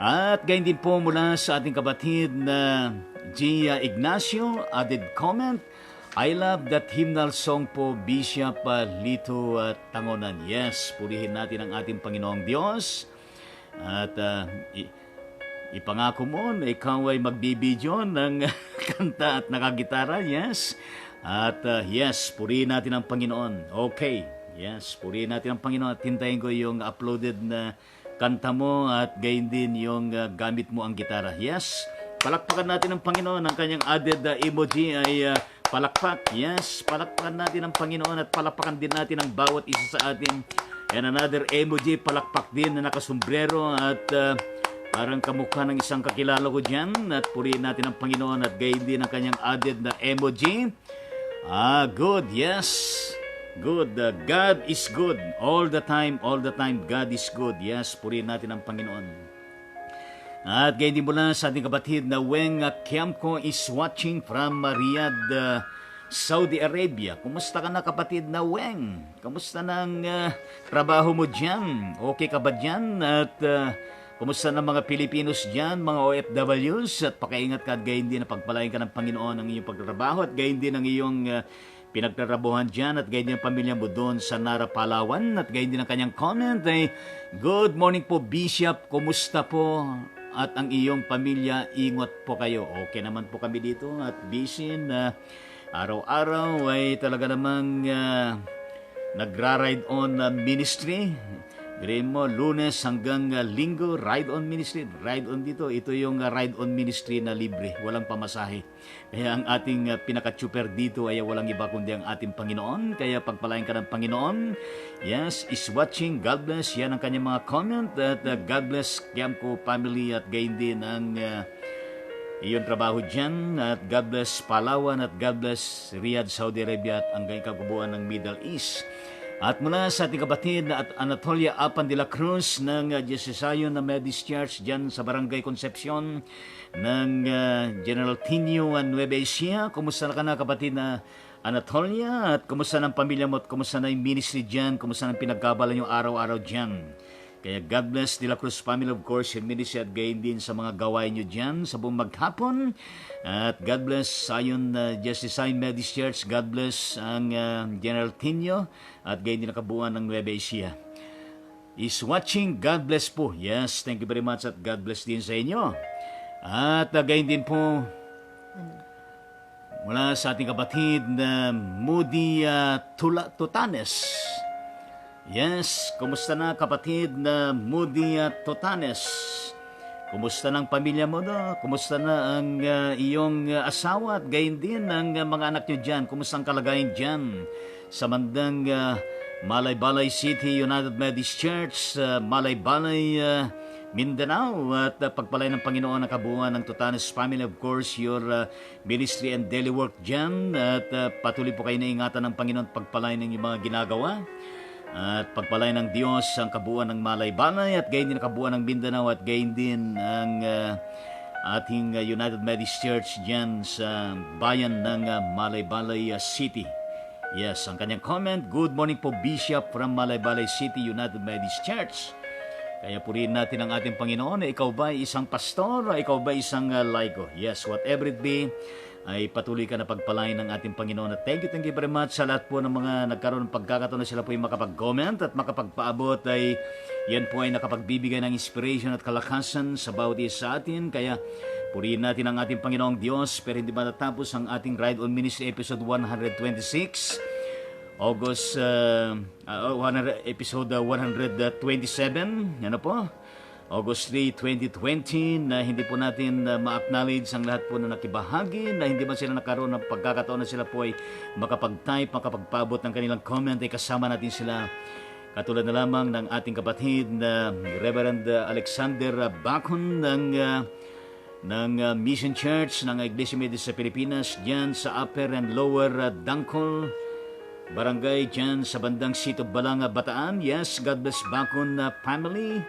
At gayon din po mula sa ating kapatid na Gia Ignacio, added comment, I love that hymnal song po, Bishop Lito Tangonan. Yes, purihin natin ang ating Panginoong Diyos. At ipangako mo na ikaw ay magbibidyo ng kanta at nakagitara. Yes. At yes, purihin natin ang Panginoon. Okay, yes, purihin natin ang Panginoon at hintayin ko yung uploaded na kanta mo at gayon din yung gamit mo ang gitara. Yes, palakpakan natin ang Panginoon. Ang kanyang added emoji ay palakpak. Yes, palakpakan natin ang Panginoon at palakpakan din natin ang bawat isa sa atin. And another emoji, palakpak din na nakasombrero at parang kamukha ng isang kakilala ko dyan. At purihin natin ang Panginoon at gayon din ang kanyang added na emoji. Good, yes. Good. God is good. All the time, God is good. Yes, purihin natin ang Panginoon. At gayon din mula sa ating kapatid na Weng Kiamko is watching from Riyadh, Saudi Arabia. Kumusta ka na kapatid na Weng? Kumusta na ang trabaho mo dyan? Okay ka ba dyan? At kumusta na mga Pilipinos dyan, mga OFWs? At pakaingat ka at gayon din na pagpalain ka ng Panginoon ang iyong pagtrabaho at gayon din ang iyong pinagtrabahuhan dyan at gayon din ang pamilya mo doon sa Nara, Palawan. At gayon din ang kanyang comment ay, good morning po Bishop, kumusta po? At ang iyong pamilya, ingot po kayo. Okay naman po kami dito at busy na araw-araw ay talaga namang nagra-ride on ministry. Gawin mo, Lunes hanggang Linggo, ride on ministry. Ride on dito, ito yung ride on ministry na libre, walang pamasahe. Kaya ang ating pinaka-chuper dito ay walang iba kundi ang ating Panginoon. Kaya pagpalain ka ng Panginoon. Yes, is watching. God bless. Yan ang kanyang mga comment. At God bless Kiamko family at gayon din ang iyong trabaho dyan. At God bless Palawan at God bless Riyadh, Saudi Arabia at ang kagubuan ng Middle East. At mula sa ating kapatid na Anatolia Apan de la Cruz ng Diocesano na Methodist Church dyan sa Barangay Concepcion ng General Tinio Nueva Ecija. Kumusta na ka na kapatid na Anatolia? At kumusta ng pamilya mo at kumusta na yung ministry dyan? Kumusta ng pinagkabalan yung araw-araw dyan? Kaya God bless De La Cruz family, of course, yung ministry at gayon din sa mga gawain nyo dyan sa buong maghapon. At God bless Zion Justice Zion Methodist Church. God bless ang General Tinio at gayon din nakabuuan ng Nueva Ecija. Is watching, God bless po. Yes, thank you very much at God bless din sa inyo. At gayon din po mula sa ating kapatid na Moody Tutanes. Yes, kumusta na kapatid na Moody Tutanes? Kumusta ng pamilya mo do? Kumusta na ang iyong asawa at gayon din ang mga anak nyo dyan? Kumusta ang kalagayan dyan sa mandang Malaybalay City United Methodist Church, Malaybalay, Mindanao? At pagpalay ng Panginoon ang kabuuan ng Tutanes family, of course, your ministry and daily work dyan. At patuloy po kayo na ingatan ng Panginoon at pagpalay ng iyong mga ginagawa. At pagpalay ng Diyos ang kabuuan ng Malaybalay at gayon din ang kabuuan ng Mindanao at gayon din ang ating United Methodist Church dyan sa bayan ng Malaybalay City. Yes, ang kanyang comment, good morning po Bishop from Malaybalay City United Methodist Church. Kaya purihin natin ang ating Panginoon. Ikaw ba isang pastor o ikaw ba isang laiko? Yes, whatever it be, ay patuloy ka na pagpalain ng ating Panginoon. At thank you very much sa lahat po ng mga nagkaroon ng pagkakataon na sila po yung makapag-comment at makapagpaabot. Ay yan po ay nakapagbibigay ng inspiration at kalakasan sa bawat isa sa atin. Kaya purihin natin ang ating Panginoong Diyos. Pero hindi matatapos ang ating Ride on Ministry episode 126. Episode 127. Ano po? August 3, 2020 na hindi po natin ma-acknowledge ang lahat po na nakibahagi, na hindi man sila nakaroon ng pagkakataon na sila po ay makapag-type, makapagpabot ng kanilang comment, ay kasama natin sila. Katulad na lamang ng ating kapatid na Reverend Alexander Bacon ng Mission Church ng Iglesia Methodist sa Pilipinas dyan sa Upper and Lower Dangkol Barangay dyan sa bandang Sito Balanga, Bataan. Yes, God bless Bacon family.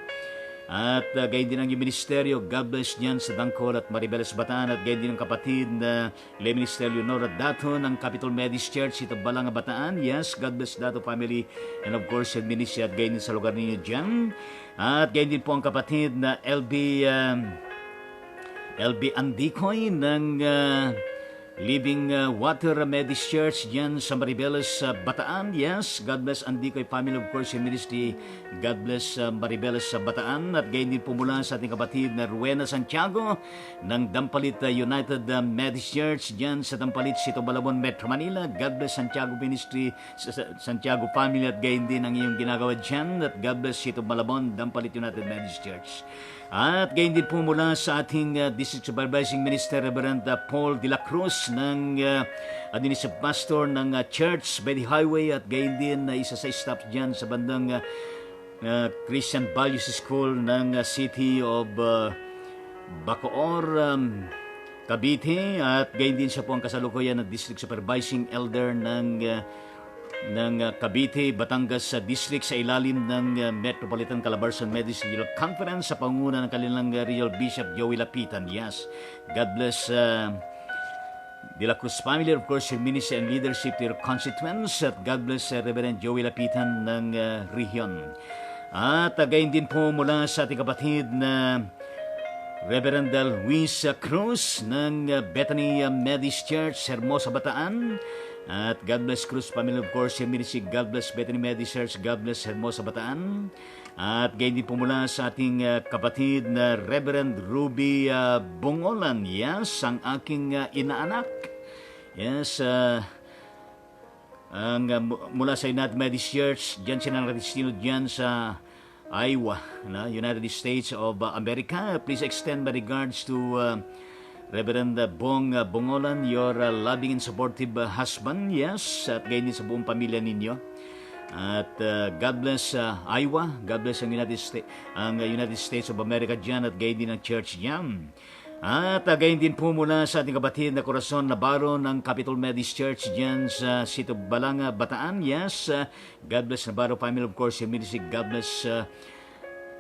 At gayon din ang iyong ministeryo, God bless niyan sa Dangkol at Maribeles Bataan. At gayon din ang kapatid na Lay Minister Leonora Dato ng Capitol Methodist Church, Sito Balanga, Bataan. Yes, God bless Dato family and of course yung ministry at gayon din sa lugar ninyo dyan. At gayon din po ang kapatid na LB Andikoy ng Living Water Methodist Church dyan sa Maribeles, Bataan. Yes, God bless Andikoy family, of course, yung ministry. God bless Maribeles Bataan. At gayon din po mula sa ating kapatid na Rowena Santiago ng Dampalit United Methodist Church dyan sa Dampalit, Sito Balabon, Metro Manila. God bless Santiago Ministry, Santiago family at gayon din ang iyong ginagawa dyan. At God bless Sito Balabon, Dampalit United Methodist Church. At gayon din po mula sa ating District Supervising Minister, Reverend Paul de la Cruz ng Administrative Pastor ng Church by the Highway at gayon din na isa sa staff dyan sa bandang Christian Values School ng City of Bacoor, Cavite. At gayon din siya po ang kasalukuyan ng District Supervising Elder ng Cavite, Batangas District sa ilalim ng Metropolitan Calabarzon Methodist Regional Conference sa pangunguna ng kanilang Real Bishop Joey Lapitan. Yes, God bless De La Cruz family, of course, your ministry and leadership to your constituents. At God bless Reverend Joey Lapitan ng Region. At gayon din po mula sa ating kapatid na Reverend Luis Cruz ng Bethany Methodist Church, Hermosa, Bataan. At God bless Cruz family, of course, yung ministry. God bless Bethany Methodist Church, God bless Hermosa, Bataan. At gayon din po mula sa ating kapatid na Reverend Ruby Bongolan. Yes, ang aking inaanak. Yes, mula sa United Methodist Church, dyan siya nakatistino dyan sa Iowa, United States of America. Please extend my regards to Reverend Bongolan, your loving and supportive husband. Yes, at gayon din sa buong pamilya ninyo. At God bless Iowa. God bless ang United States of America dyan at gayon din ang church dyan. At gayon din po mula sa ating kapatid na Corazon Navarro ng Capital Methodist Church dyan sa Sito Balanga, Bataan. Yes, God bless Navarro family, of course, yung ministry. God bless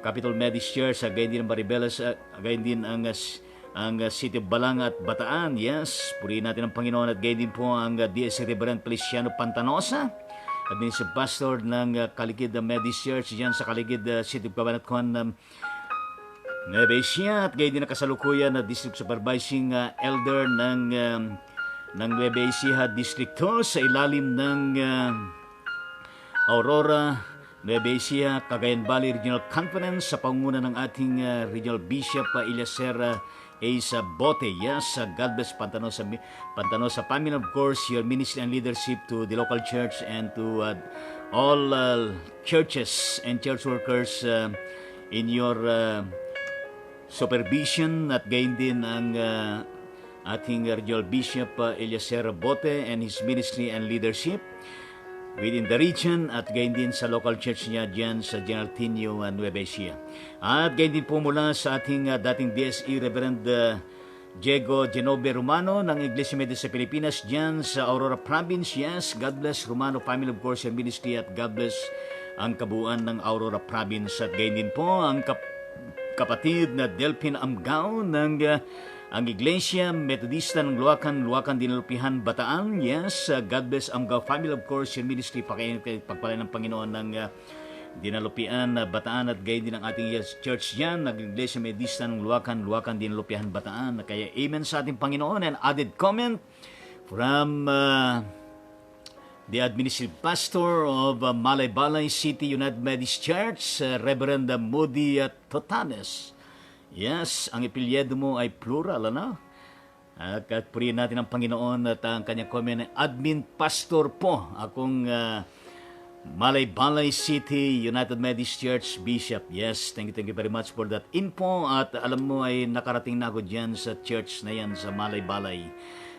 Capital Methodist Church, gayon din ang Maribelas, gayon din ang Sito Balanga at Bataan. Yes, purihin natin ang Panginoon at gayon din po ang D.S. Reverend Feliciano Pantanosa, administrative pastor ng Kaligid Methodist Church dyan sa Kaligid Sito Cabanatuan, Nueva Ecija, at gayon din na kasalukuyan na District Supervising Elder ng Nueva Ecija District 2 sa ilalim ng Aurora, Nueva Ecija, Cagayan Valley Regional Conference sa pangunguna ng ating Regional Bishop Eliezer Asa Bote. Yes, God bless Pantanosa family, of course, your ministry and leadership to the local church and to all churches and church workers in your supervision, at gayon din ang ating Regional Bishop Eliezer Bote and his ministry and leadership within the region, at gayon din sa local church niya dyan sa General Tinio, Nueva Ecija. At gayon din po mula sa ating dating DSE Reverend Diego Genove Romano ng Iglesia Methodist sa Pilipinas dyan sa Aurora Province. Yes, God bless Romano family, of course, your ministry, at God bless ang kabuuan ng Aurora Province. At gayon din po ang kapatid na Delphin Amgao ng ang Iglesia Metodista ng Luacan Dinalupihan, Bataan. Yes, God bless Amgao family, of course, your ministry, pagpalain ng Panginoon ng Dinalupian, Bataan, at gayon din ang ating church yan, ng Iglesia Metodista ng Luacan Dinalupihan, Bataan. Kaya amen sa ating Panginoon. And added comment from the administrative pastor of Malay-Balay City United Methodist Church, Reverend Moody Totanes. Yes, ang epilyedo mo ay plural, ano? At purihin natin ang Panginoon at ang kanyang comment, admin pastor po akong Malay-Balay City United Methodist Church Bishop. Yes, thank you very much for that info. At alam mo ay nakarating na ako dyan sa church na yan sa Malay-Balay.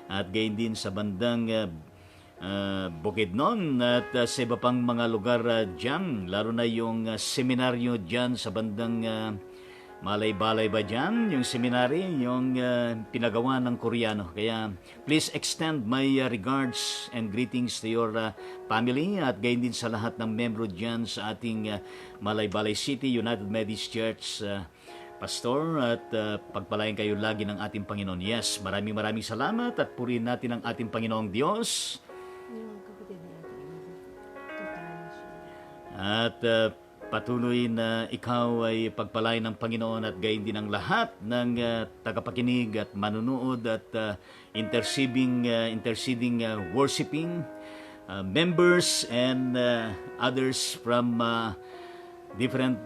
At gayon din sa bandang Bukidnon at sa iba pang mga lugar dyan, lalo na yung seminaryo dyan sa bandang Malay-Balay ba dyan, yung seminary, yung pinagawa ng Koreano. Kaya please extend my regards and greetings to your family, at gayon din sa lahat ng membro dyan sa ating Malay-Balay City United Methodist Church Pastor, at pagpalain kayo lagi ng ating Panginoon. Yes, maraming salamat, at purihin natin ang ating Panginoong Diyos. At patuloy na ikaw ay pagpalain ng Panginoon, at gayon din ang lahat ng tagapakinig at manunood at interceding worshiping members and others from different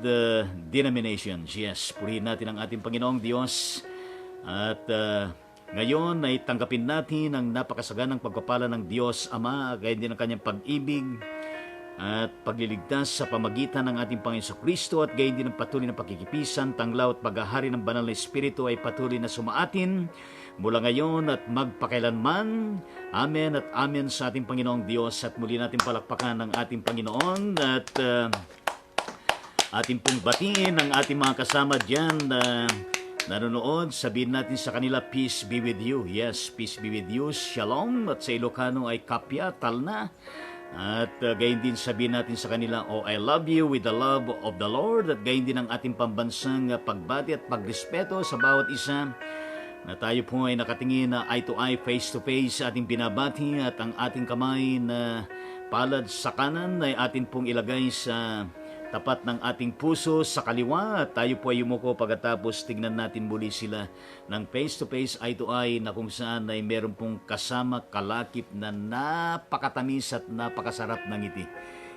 denominations. Yes, purihin natin ang ating Panginoong Diyos, at ngayon ay tanggapin natin ang napakasaganang pagpapala ng Diyos Ama, gayon din ang kanyang pag-ibig at pagliligtas sa pamagitan ng ating Panginoon Kristo, at gayon din ang patuloy na pagkikipisan, tanglaw at paghahari ng banal na Espiritu ay patuloy na sumaatin mula ngayon at magpakailanman. Amen at amen sa ating Panginoong Diyos. At muli natin palakpakan ng ating Panginoon, at ating pong batiin ang ating mga kasama dyan na nanonood. Sabihin natin sa kanila, peace be with you. Yes, peace be with you. Shalom. At sa Ilocano ay kapya, talna. At gayon din sabihin natin sa kanila, oh, I love you with the love of the Lord. At gayon din ang ating pambansang pagbati at pagrespeto sa bawat isa, na tayo po ay nakatingin na eye to eye, face to face sa ating binabati, at ang ating kamay na palad sa kanan ay atin pong ilagay sa tapat ng ating puso sa kaliwa, at tayo po ay yumuko pagkatapos tignan natin muli sila ng face to face, eye to eye, na kung saan ay meron pong kasama kalakip na napakatamis at napakasarap ng ngiti.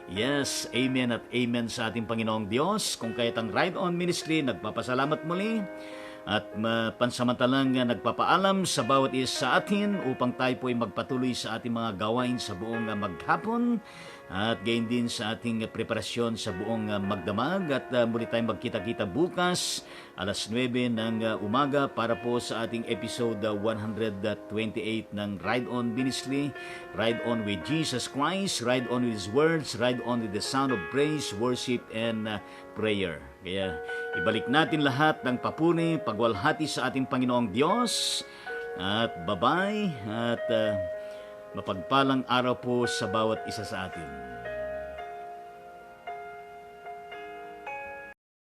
Yes, amen at amen sa ating Panginoong Diyos. Kung kaya't ang Ride On Ministry nagpapasalamat muli at pansamantalang nagpapaalam sa bawat isa sa atin upang tayo po ay magpatuloy sa ating mga gawain sa buong maghapon, at gayon din sa ating preparasyon sa buong magdamag. At muli tayong magkita-kita bukas alas 9 ng umaga para po sa ating episode 128 ng Ride On Ministry. Ride on with Jesus Christ, ride on with His words, ride on with the sound of praise, worship, and prayer. Kaya Ibalik natin lahat ng papuri, pagwalhati sa ating Panginoong Diyos. At bye-bye at mapagpalang araw po sa bawat isa sa atin.